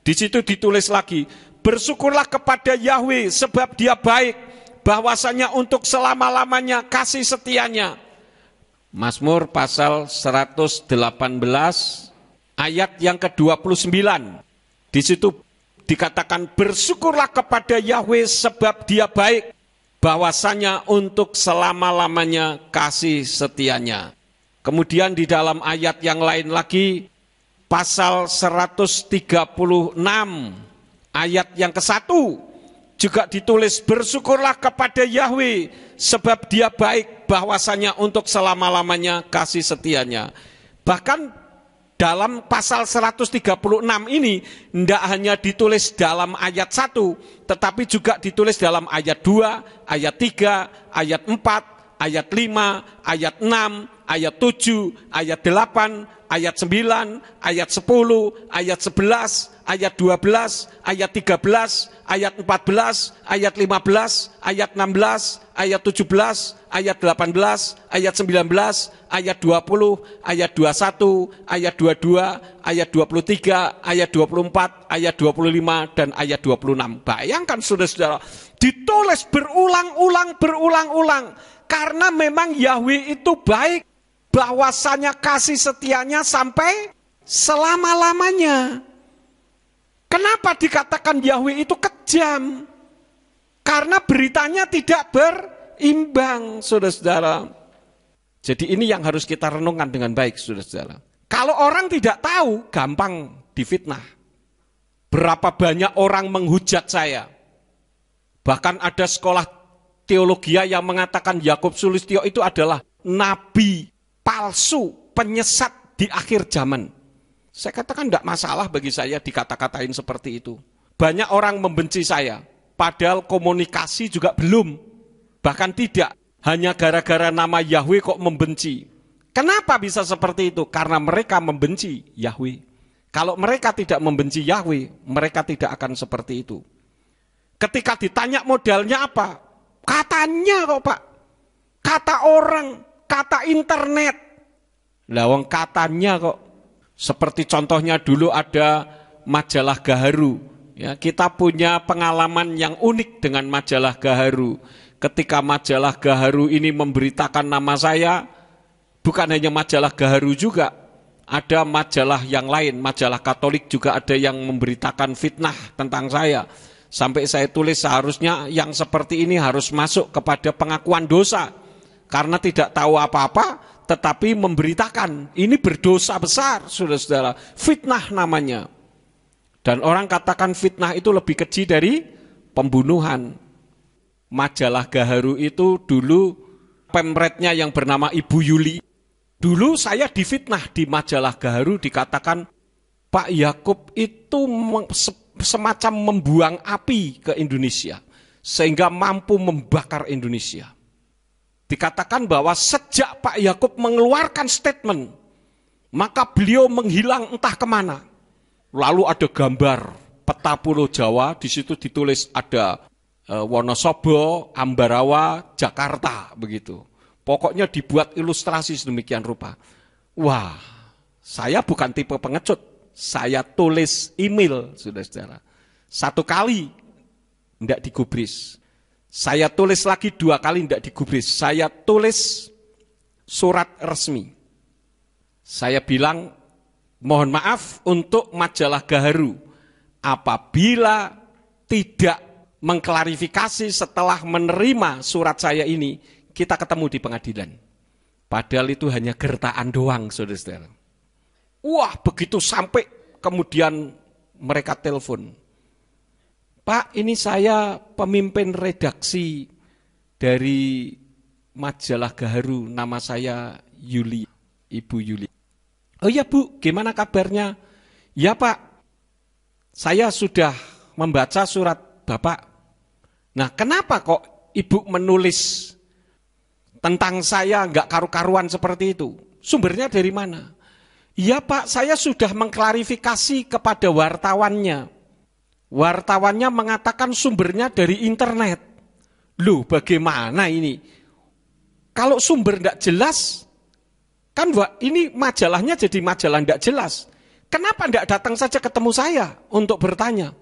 Di situ ditulis lagi, bersyukurlah kepada Yahweh sebab Dia baik, bahwasanya untuk selama-lamanya kasih setianya. Mazmur pasal 118 ayat yang ke-29. Di situ dikatakan bersyukurlah kepada Yahweh sebab Dia baik, bahwasanya untuk selama-lamanya kasih setianya. Kemudian di dalam ayat yang lain lagi pasal 136 ayat yang ke-1 juga ditulis bersyukurlah kepada Yahweh sebab Dia baik, bahwasanya untuk selama-lamanya kasih setianya. Bahkan dalam pasal 136 ini tidak hanya ditulis dalam ayat 1, tetapi juga ditulis dalam ayat 2, ayat 3, ayat 4, ayat 5, ayat 6, ayat 7, ayat 8, ayat 9, ayat 10, ayat 11, ayat 12, ayat 13, ayat 14, ayat 15, ayat 16, ayat 17, ayat 18, ayat 19, ayat 20, ayat 21, ayat 22, ayat 23, ayat 24, ayat 25, dan ayat 26. Bayangkan saudara-saudara, ditulis berulang-ulang, karena memang Yahweh itu baik, bahwasanya kasih setianya sampai selama-lamanya. Kenapa dikatakan Yahweh itu kejam? Karena beritanya tidak berimbang, saudara-saudara. Jadi ini yang harus kita renungkan dengan baik, saudara-saudara. Kalau orang tidak tahu, gampang difitnah. Berapa banyak orang menghujat saya. Bahkan ada sekolah teologi yang mengatakan Yakub Sulistyo itu adalah nabi palsu, penyesat di akhir zaman. Saya katakan tidak masalah bagi saya dikata-katain seperti itu. Banyak orang membenci saya, padahal komunikasi juga belum. Bahkan tidak, hanya gara-gara nama Yahweh kok membenci. Kenapa bisa seperti itu? Karena mereka membenci Yahweh. Kalau mereka tidak membenci Yahweh, mereka tidak akan seperti itu. Ketika ditanya modalnya apa? Katanya kok Pak. Kata orang, kata internet. Lah wong katanya kok. Seperti contohnya dulu ada majalah Gaharu. Ya, kita punya pengalaman yang unik dengan majalah Gaharu. Ketika majalah Gaharu ini memberitakan nama saya, bukan hanya majalah Gaharu juga, ada majalah yang lain, majalah Katolik juga ada yang memberitakan fitnah tentang saya. Sampai saya tulis seharusnya yang seperti ini harus masuk kepada pengakuan dosa. Karena tidak tahu apa-apa, tetapi memberitakan. Ini berdosa besar, saudara-saudara. Fitnah namanya. Dan orang katakan fitnah itu lebih keji dari pembunuhan. Majalah Gaharu itu dulu pemretnya yang bernama Ibu Yuli. Dulu saya difitnah di majalah Gaharu, dikatakan Pak Yakub itu semacam membuang api ke Indonesia sehingga mampu membakar Indonesia. Dikatakan bahwa sejak Pak Yakub mengeluarkan statement, maka beliau menghilang entah kemana. Lalu ada gambar peta Pulau Jawa, di situ ditulis ada Wonosobo, Ambarawa, Jakarta, begitu. Pokoknya dibuat ilustrasi sedemikian rupa. Wah, saya bukan tipe pengecut. Saya tulis email, saudara-saudara. 1 kali tidak digubris. Saya tulis lagi 2 kali tidak digubris. Saya tulis surat resmi. Saya bilang, mohon maaf untuk majalah Gaharu. Apabila tidak mengklarifikasi setelah menerima surat saya ini, kita ketemu di pengadilan. Padahal itu hanya gertaan doang, saudara-saudara. Wah, begitu sampai kemudian mereka telepon. Pak, ini saya pemimpin redaksi dari majalah Gaharu, nama saya Yuli, Ibu Yuli. Oh ya Bu, gimana kabarnya? Ya Pak, saya sudah membaca surat Bapak. Nah, kenapa kok Ibu menulis tentang saya nggak karu-karuan seperti itu? Sumbernya dari mana? Iya Pak, saya sudah mengklarifikasi kepada wartawannya. Wartawannya mengatakan sumbernya dari internet. Loh, bagaimana ini? Kalau sumber tidak jelas, kan ini majalahnya jadi majalah tidak jelas. Kenapa tidak datang saja ketemu saya untuk bertanya?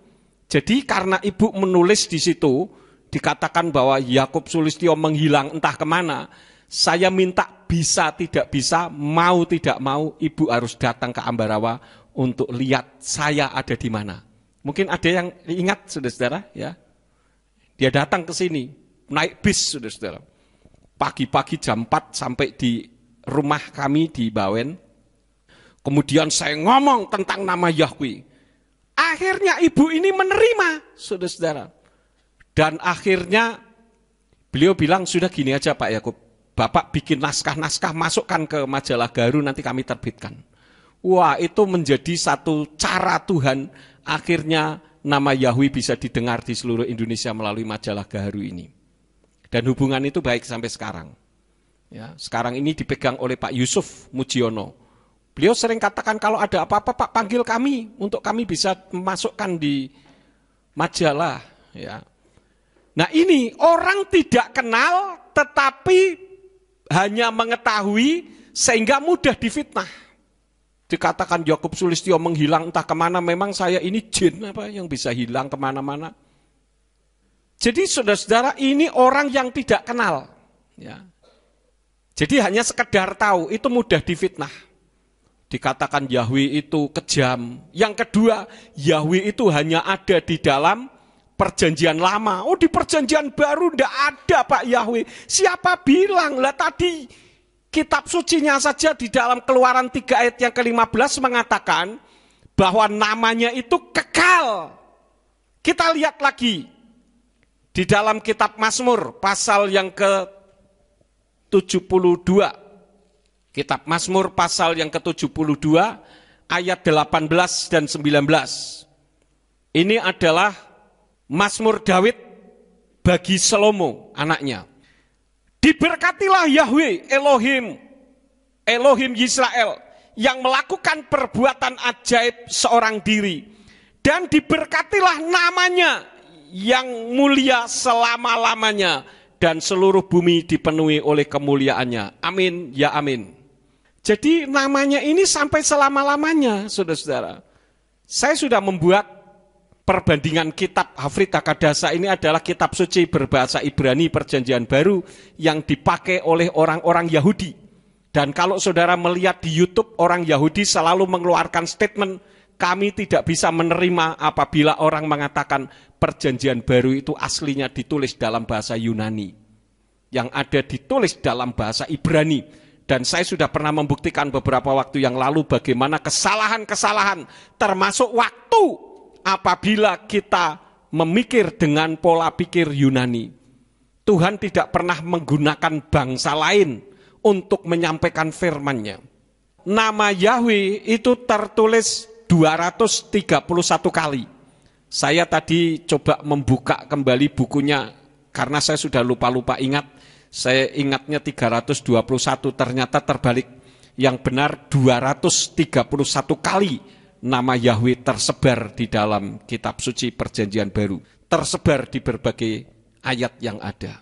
Jadi karena Ibu menulis di situ, dikatakan bahwa Yakub Sulistyo menghilang entah kemana, saya minta bisa tidak bisa, mau tidak mau, Ibu harus datang ke Ambarawa untuk lihat saya ada di mana. Mungkin ada yang ingat, saudara-saudara, ya. Dia datang ke sini, naik bis, saudara-saudara. Pagi-pagi jam 4 sampai di rumah kami di Bawen. Kemudian saya ngomong tentang nama Yahweh. Akhirnya Ibu ini menerima, saudara-saudara. Dan akhirnya beliau bilang, sudah gini aja Pak Yakub, Bapak bikin naskah-naskah, masukkan ke majalah Gaharu, nanti kami terbitkan. Wah, itu menjadi satu cara Tuhan, akhirnya nama Yahweh bisa didengar di seluruh Indonesia melalui majalah Gaharu ini. Dan hubungan itu baik sampai sekarang. Ya, sekarang ini dipegang oleh Pak Yusuf Mujiono. Beliau sering katakan kalau ada apa-apa Pak panggil kami, untuk kami bisa memasukkan di majalah. Ya. Nah ini orang tidak kenal tetapi hanya mengetahui sehingga mudah difitnah. Dikatakan Yakub Sulistyo menghilang entah kemana, memang saya ini jin apa yang bisa hilang kemana-mana. Jadi saudara-saudara ini orang yang tidak kenal. Ya. Jadi hanya sekedar tahu, itu mudah difitnah. Dikatakan Yahweh itu kejam. Yang kedua, Yahweh itu hanya ada di dalam perjanjian lama. Oh, di perjanjian baru tidak ada Pak Yahweh. Siapa bilang? Lah tadi kitab sucinya saja di dalam Keluaran 3 ayat yang ke-15 mengatakan bahwa namanya itu kekal. Kita lihat lagi di dalam kitab Mazmur pasal yang ke-72. Kitab Mazmur pasal yang ke-72 ayat 18 dan 19. Ini adalah Mazmur Daud bagi Salomo anaknya. Diberkatilah Yahweh Elohim Elohim Yisrael, yang melakukan perbuatan ajaib seorang diri. Dan diberkatilah namanya yang mulia selama-lamanya, dan seluruh bumi dipenuhi oleh kemuliaannya. Amin, ya amin. Jadi namanya ini sampai selama-lamanya, saudara-saudara. Saya sudah membuat perbandingan kitab Hafrit Hakadasa, ini adalah kitab suci berbahasa Ibrani Perjanjian Baru yang dipakai oleh orang-orang Yahudi. Dan kalau saudara melihat di YouTube, orang Yahudi selalu mengeluarkan statement, kami tidak bisa menerima apabila orang mengatakan Perjanjian Baru itu aslinya ditulis dalam bahasa Yunani, yang ada ditulis dalam bahasa Ibrani. Dan saya sudah pernah membuktikan beberapa waktu yang lalu bagaimana kesalahan-kesalahan, termasuk waktu apabila kita memikir dengan pola pikir Yunani. Tuhan tidak pernah menggunakan bangsa lain untuk menyampaikan firman-Nya. Nama Yahweh itu tertulis 231 kali. Saya tadi coba membuka kembali bukunya karena saya sudah lupa-lupa ingat. Saya ingatnya 321, ternyata terbalik. Yang benar 231 kali nama Yahweh tersebar di dalam kitab suci Perjanjian Baru. Tersebar di berbagai ayat yang ada.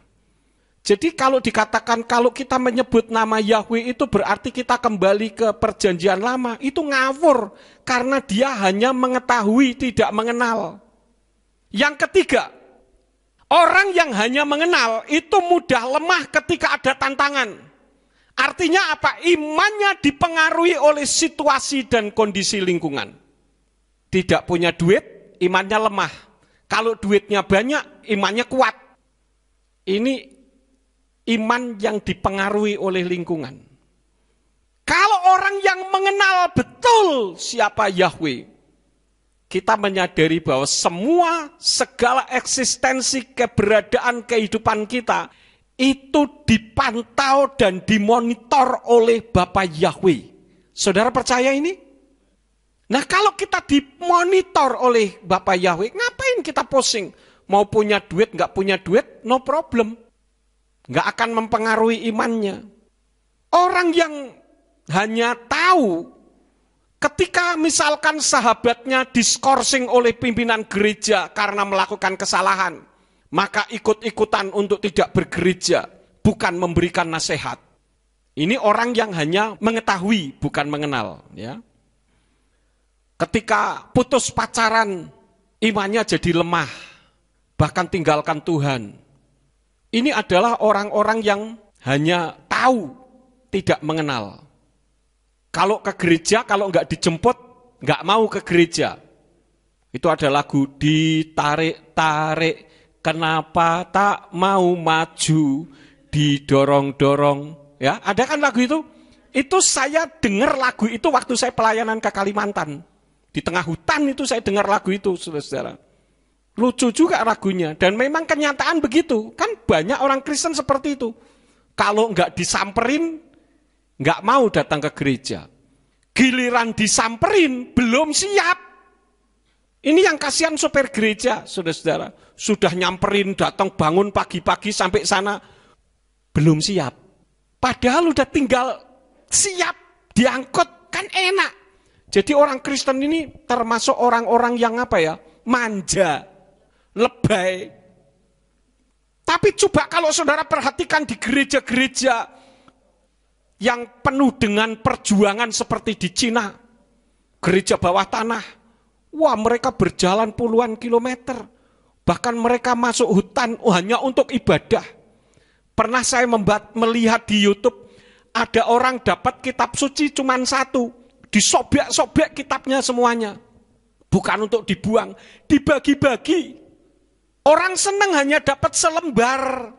Jadi kalau dikatakan kalau kita menyebut nama Yahweh itu berarti kita kembali ke Perjanjian Lama, itu ngawur karena dia hanya mengetahui tidak mengenal. Yang ketiga, orang yang hanya mengenal itu mudah lemah ketika ada tantangan. Artinya apa? Imannya dipengaruhi oleh situasi dan kondisi lingkungan. Tidak punya duit, imannya lemah. Kalau duitnya banyak, imannya kuat. Ini iman yang dipengaruhi oleh lingkungan. Kalau orang yang mengenal betul siapa Yahweh, kita menyadari bahwa segala eksistensi keberadaan kehidupan kita itu dipantau dan dimonitor oleh Bapa Yahweh. Saudara percaya ini? Nah, kalau kita dimonitor oleh Bapa Yahweh, ngapain kita pusing? Mau punya duit, nggak punya duit, no problem. Nggak akan mempengaruhi imannya. Orang yang hanya tahu ketika misalkan sahabatnya diskorsing oleh pimpinan gereja karena melakukan kesalahan, maka ikut-ikutan untuk tidak bergereja, bukan memberikan nasihat. Ini orang yang hanya mengetahui, bukan mengenal. Ya. Ketika putus pacaran, imannya jadi lemah, bahkan tinggalkan Tuhan. Ini adalah orang-orang yang hanya tahu, tidak mengenal. Kalau ke gereja, kalau nggak dijemput, nggak mau ke gereja. Itu ada lagu, ditarik-tarik, kenapa tak mau maju, didorong-dorong. Ya, ada kan lagu itu? Itu saya dengar lagu itu waktu saya pelayanan ke Kalimantan. Di tengah hutan itu saya dengar lagu itu, saudara-saudara. Lucu juga lagunya, dan memang kenyataan begitu. Kan banyak orang Kristen seperti itu. Kalau nggak disamperin, nggak mau datang ke gereja. Giliran disamperin, belum siap. Ini yang kasihan sopir gereja, saudara-saudara. Sudah nyamperin, datang bangun pagi-pagi sampai sana, belum siap. Padahal udah tinggal siap, diangkut, kan enak. Jadi orang Kristen ini termasuk orang-orang yang apa ya, manja, lebay. Tapi coba kalau saudara perhatikan di gereja-gereja yang penuh dengan perjuangan seperti di Cina, gereja bawah tanah, wah mereka berjalan puluhan kilometer, bahkan mereka masuk hutan hanya untuk ibadah. Pernah saya melihat di YouTube, ada orang dapat kitab suci cuma satu, disobek-sobek kitabnya semuanya. Bukan untuk dibuang, dibagi-bagi. Orang senang hanya dapat selembar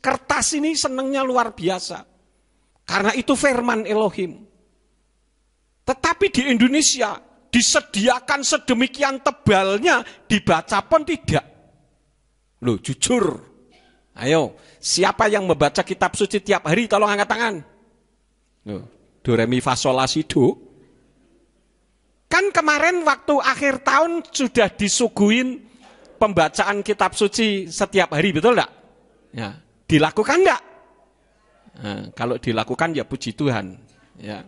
kertas ini, senangnya luar biasa. Karena itu firman Elohim. Tetapi di Indonesia disediakan sedemikian tebalnya, dibaca pun tidak. Loh, jujur. Ayo, siapa yang membaca kitab suci tiap hari, tolong angkat tangan. Loh, do re mi fa sol la si do. Kan kemarin waktu akhir tahun sudah disuguhin pembacaan kitab suci setiap hari, betul enggak? Ya, dilakukan enggak? Nah, kalau dilakukan ya puji Tuhan. Ya.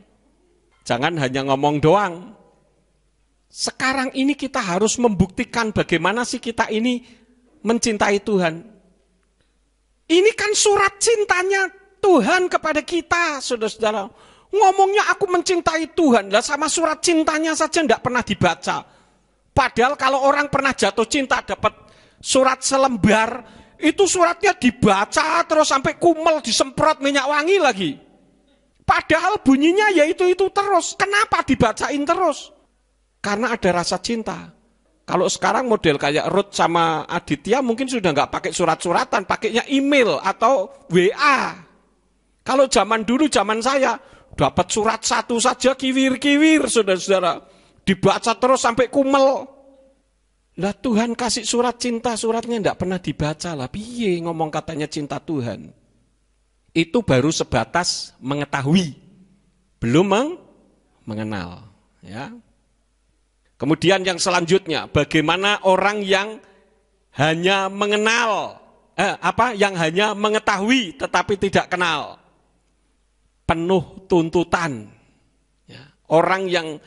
Jangan hanya ngomong doang. Sekarang ini kita harus membuktikan bagaimana sih kita ini mencintai Tuhan. Ini kan surat cintanya Tuhan kepada kita, saudara-saudara. Ngomongnya aku mencintai Tuhan, lah sama surat cintanya saja tidak pernah dibaca. Padahal kalau orang pernah jatuh cinta dapat surat selembar, itu suratnya dibaca terus sampai kumel, disemprot minyak wangi lagi. Padahal bunyinya ya itu terus. Kenapa dibacain terus? Karena ada rasa cinta. Kalau sekarang model kayak Ruth sama Aditya mungkin sudah nggak pakai surat-suratan, pakainya email atau WA. Kalau zaman dulu, zaman saya, dapat surat satu saja kiwir-kiwir, saudara-saudara. Dibaca terus sampai kumel. Lah Tuhan kasih surat cinta, suratnya tidak pernah dibaca lah. Piye ngomong katanya cinta Tuhan. Itu baru sebatas mengetahui, belum mengenal. Ya. Kemudian yang selanjutnya, bagaimana orang yang hanya mengenal, yang hanya mengetahui tetapi tidak kenal. Penuh tuntutan. Ya. Orang yang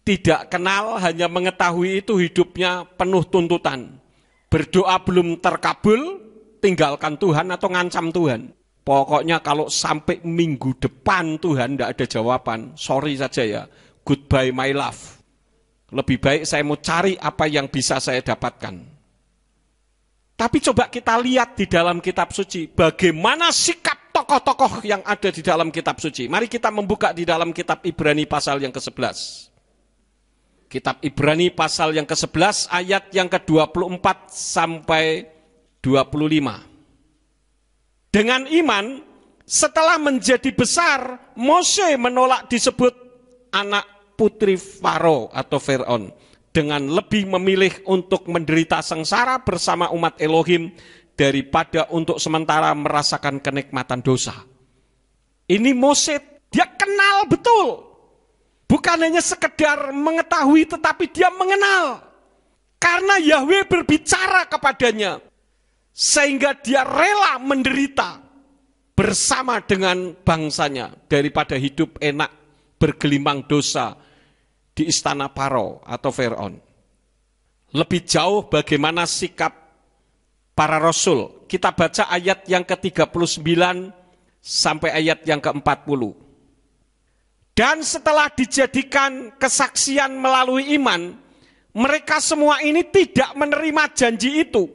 tidak kenal, hanya mengetahui itu hidupnya penuh tuntutan. Berdoa belum terkabul, tinggalkan Tuhan atau ngancam Tuhan. Pokoknya kalau sampai minggu depan Tuhan tidak ada jawaban, sorry saja ya, goodbye my love. Lebih baik saya mau cari apa yang bisa saya dapatkan. Tapi coba kita lihat di dalam kitab suci, bagaimana sikap tokoh-tokoh yang ada di dalam kitab suci. Mari kita membuka di dalam kitab Ibrani pasal yang ke-11. Kitab Ibrani pasal yang ke-11 ayat yang ke-24 sampai 25. Dengan iman, setelah menjadi besar, Mose menolak disebut anak putri Faro atau Fir'aun. Dengan lebih memilih untuk menderita sengsara bersama umat Elohim daripada untuk sementara merasakan kenikmatan dosa. Ini Mose, dia kenal betul. Bukan hanya sekedar mengetahui tetapi dia mengenal. Karena Yahweh berbicara kepadanya. Sehingga dia rela menderita bersama dengan bangsanya. Daripada hidup enak bergelimang dosa di istana Faro atau Fir'aun. Lebih jauh bagaimana sikap para rasul. Kita baca ayat yang ke-39 sampai ayat yang ke-40. Dan setelah dijadikan kesaksian melalui iman, mereka semua ini tidak menerima janji itu.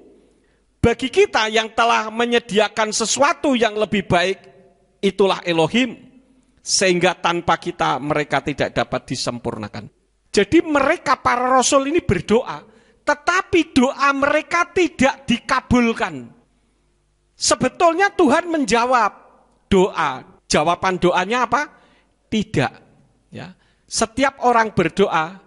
Bagi kita yang telah menyediakan sesuatu yang lebih baik, itulah Elohim. Sehingga tanpa kita mereka tidak dapat disempurnakan. Jadi mereka para rasul ini berdoa, tetapi doa mereka tidak dikabulkan. Sebetulnya Tuhan menjawab doa. Jawaban doanya apa? Tidak. Ya. Setiap orang berdoa,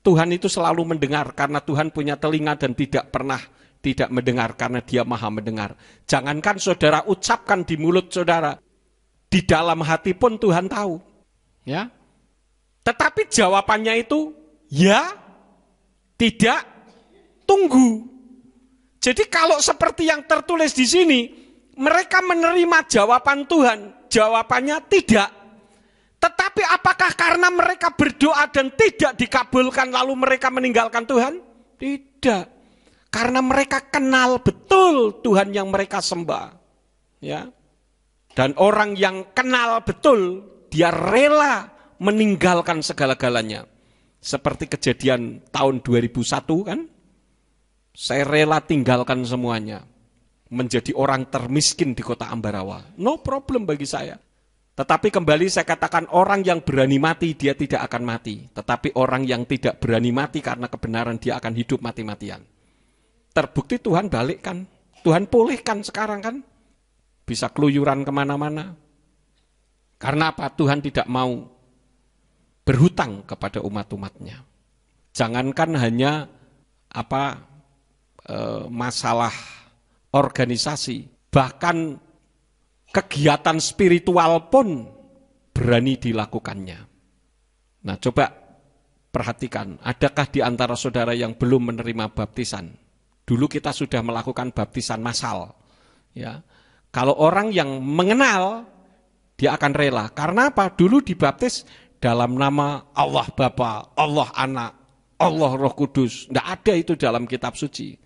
Tuhan itu selalu mendengar karena Tuhan punya telinga dan tidak pernah tidak mendengar karena Dia maha mendengar. Jangankan saudara ucapkan di mulut saudara, di dalam hati pun Tuhan tahu. Ya. Tetapi jawabannya itu ya, tidak, tunggu. Jadi kalau seperti yang tertulis di sini, mereka menerima jawaban Tuhan, jawabannya tidak. Tetapi apakah karena mereka berdoa dan tidak dikabulkan lalu mereka meninggalkan Tuhan? Tidak. Karena mereka kenal betul Tuhan yang mereka sembah. Ya. Dan orang yang kenal betul, dia rela meninggalkan segala-galanya. Seperti kejadian tahun 2001 kan. Saya rela tinggalkan semuanya. Menjadi orang termiskin di kota Ambarawa. No problem bagi saya. Tetapi kembali saya katakan orang yang berani mati dia tidak akan mati. Tetapi orang yang tidak berani mati karena kebenaran dia akan hidup mati-matian. Terbukti Tuhan balikkan. Tuhan pulihkan sekarang kan. Bisa keluyuran kemana-mana. Karena apa? Tuhan tidak mau berhutang kepada umat-umatnya. Jangankan hanya masalah organisasi. Bahkan kegiatan spiritual pun berani dilakukannya. Nah, coba perhatikan, adakah di antara saudara yang belum menerima baptisan? Dulu kita sudah melakukan baptisan massal. Ya. Kalau orang yang mengenal, Dia akan rela. Karena apa? Dulu dibaptis dalam nama Allah Bapa, Allah Anak, Allah Roh Kudus. Tidak ada itu dalam kitab suci.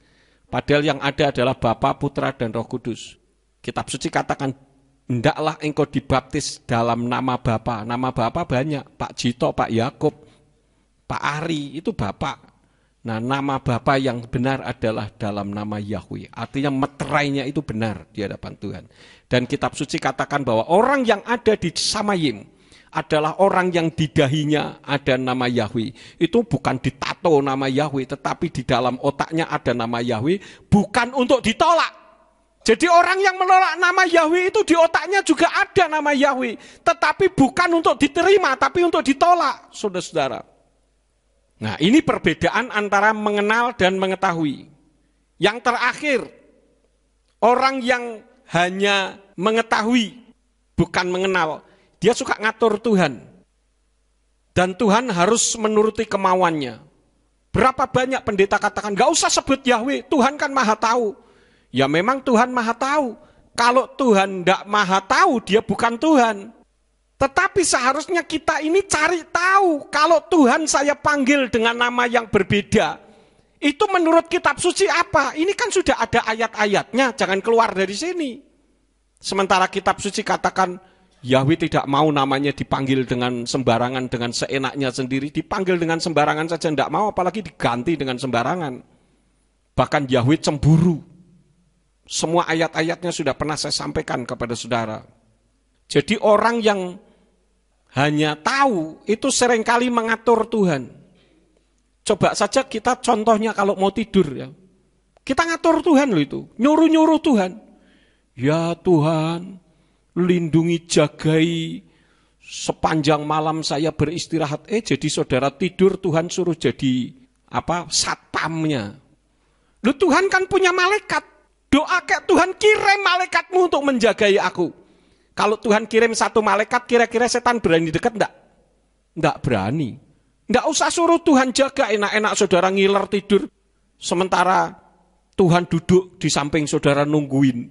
Padahal yang ada adalah Bapa, Putra, dan Roh Kudus. Kitab suci katakan, hendaklah engkau dibaptis dalam nama Bapa. Nama Bapa banyak. Pak Jito, Pak Yakub, Pak Ari, itu Bapak. Nah, nama Bapa yang benar adalah dalam nama Yahweh. Artinya meterainya itu benar di hadapan Tuhan. Dan kitab suci katakan bahwa orang yang ada di Samayim adalah orang yang di dahinya ada nama Yahweh. Itu bukan ditato nama Yahweh, tetapi di dalam otaknya ada nama Yahweh, bukan untuk ditolak. Jadi orang yang menolak nama Yahweh itu di otaknya juga ada nama Yahweh. Tetapi bukan untuk diterima, tapi untuk ditolak, saudara-saudara. Nah, ini perbedaan antara mengenal dan mengetahui. Yang terakhir, orang yang hanya mengetahui, bukan mengenal, dia suka ngatur Tuhan. Dan Tuhan harus menuruti kemauannya. Berapa banyak pendeta katakan, gak usah sebut Yahweh, Tuhan kan maha tahu. Ya memang Tuhan maha tahu. Kalau Tuhan tidak maha tahu, dia bukan Tuhan. Tetapi seharusnya kita ini cari tahu, kalau Tuhan saya panggil dengan nama yang berbeda, itu menurut kitab suci apa? Ini kan sudah ada ayat-ayatnya, jangan keluar dari sini. Sementara kitab suci katakan, Yahweh tidak mau namanya dipanggil dengan sembarangan, dengan seenaknya sendiri. Dipanggil dengan sembarangan saja tidak mau, apalagi diganti dengan sembarangan. Bahkan Yahweh cemburu. Semua ayat-ayatnya sudah pernah saya sampaikan kepada saudara. Jadi orang yang hanya tahu itu seringkali mengatur Tuhan. Coba saja kita contohnya kalau mau tidur ya. Kita ngatur Tuhan loh itu, nyuruh-nyuruh Tuhan. Ya Tuhan, lindungi, jagai sepanjang malam saya beristirahat. Jadi saudara tidur Tuhan suruh jadi satpamnya. Loh Tuhan kan punya malaikat. Doa kayak Tuhan kirim malaikatmu untuk menjagai aku. Kalau Tuhan kirim satu malaikat, kira-kira setan berani dekat enggak? Enggak berani. Enggak usah suruh Tuhan jaga, enak-enak saudara ngiler tidur. Sementara Tuhan duduk di samping saudara nungguin.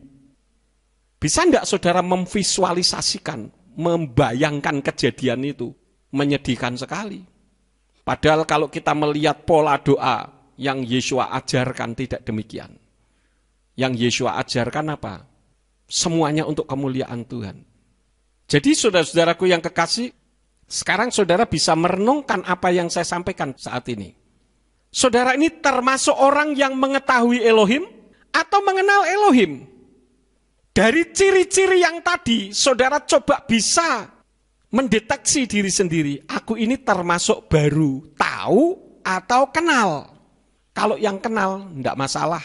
Bisa enggak saudara memvisualisasikan, membayangkan kejadian itu? Menyedihkan sekali. Padahal kalau kita melihat pola doa yang Yesua ajarkan tidak demikian. Yang Yesua ajarkan apa? Semuanya untuk kemuliaan Tuhan. Jadi saudara-saudaraku yang kekasih, sekarang saudara bisa merenungkan apa yang saya sampaikan saat ini. Saudara ini termasuk orang yang mengetahui Elohim atau mengenal Elohim. Dari ciri-ciri yang tadi, saudara coba bisa mendeteksi diri sendiri. Aku ini termasuk baru tahu atau kenal. Kalau yang kenal, enggak masalah.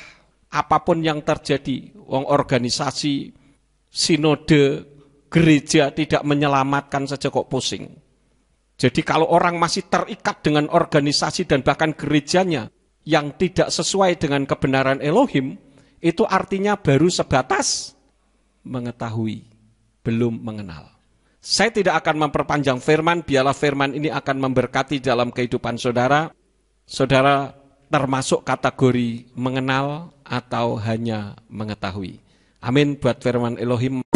Apapun yang terjadi, organisasi, sinode, gereja tidak menyelamatkan saja kok pusing. Jadi kalau orang masih terikat dengan organisasi dan bahkan gerejanya yang tidak sesuai dengan kebenaran Elohim, itu artinya baru sebatas mengetahui, belum mengenal. Saya tidak akan memperpanjang firman, biarlah firman ini akan memberkati dalam kehidupan saudara. Saudara termasuk kategori mengenal atau hanya mengetahui. Amin buat firman Elohim.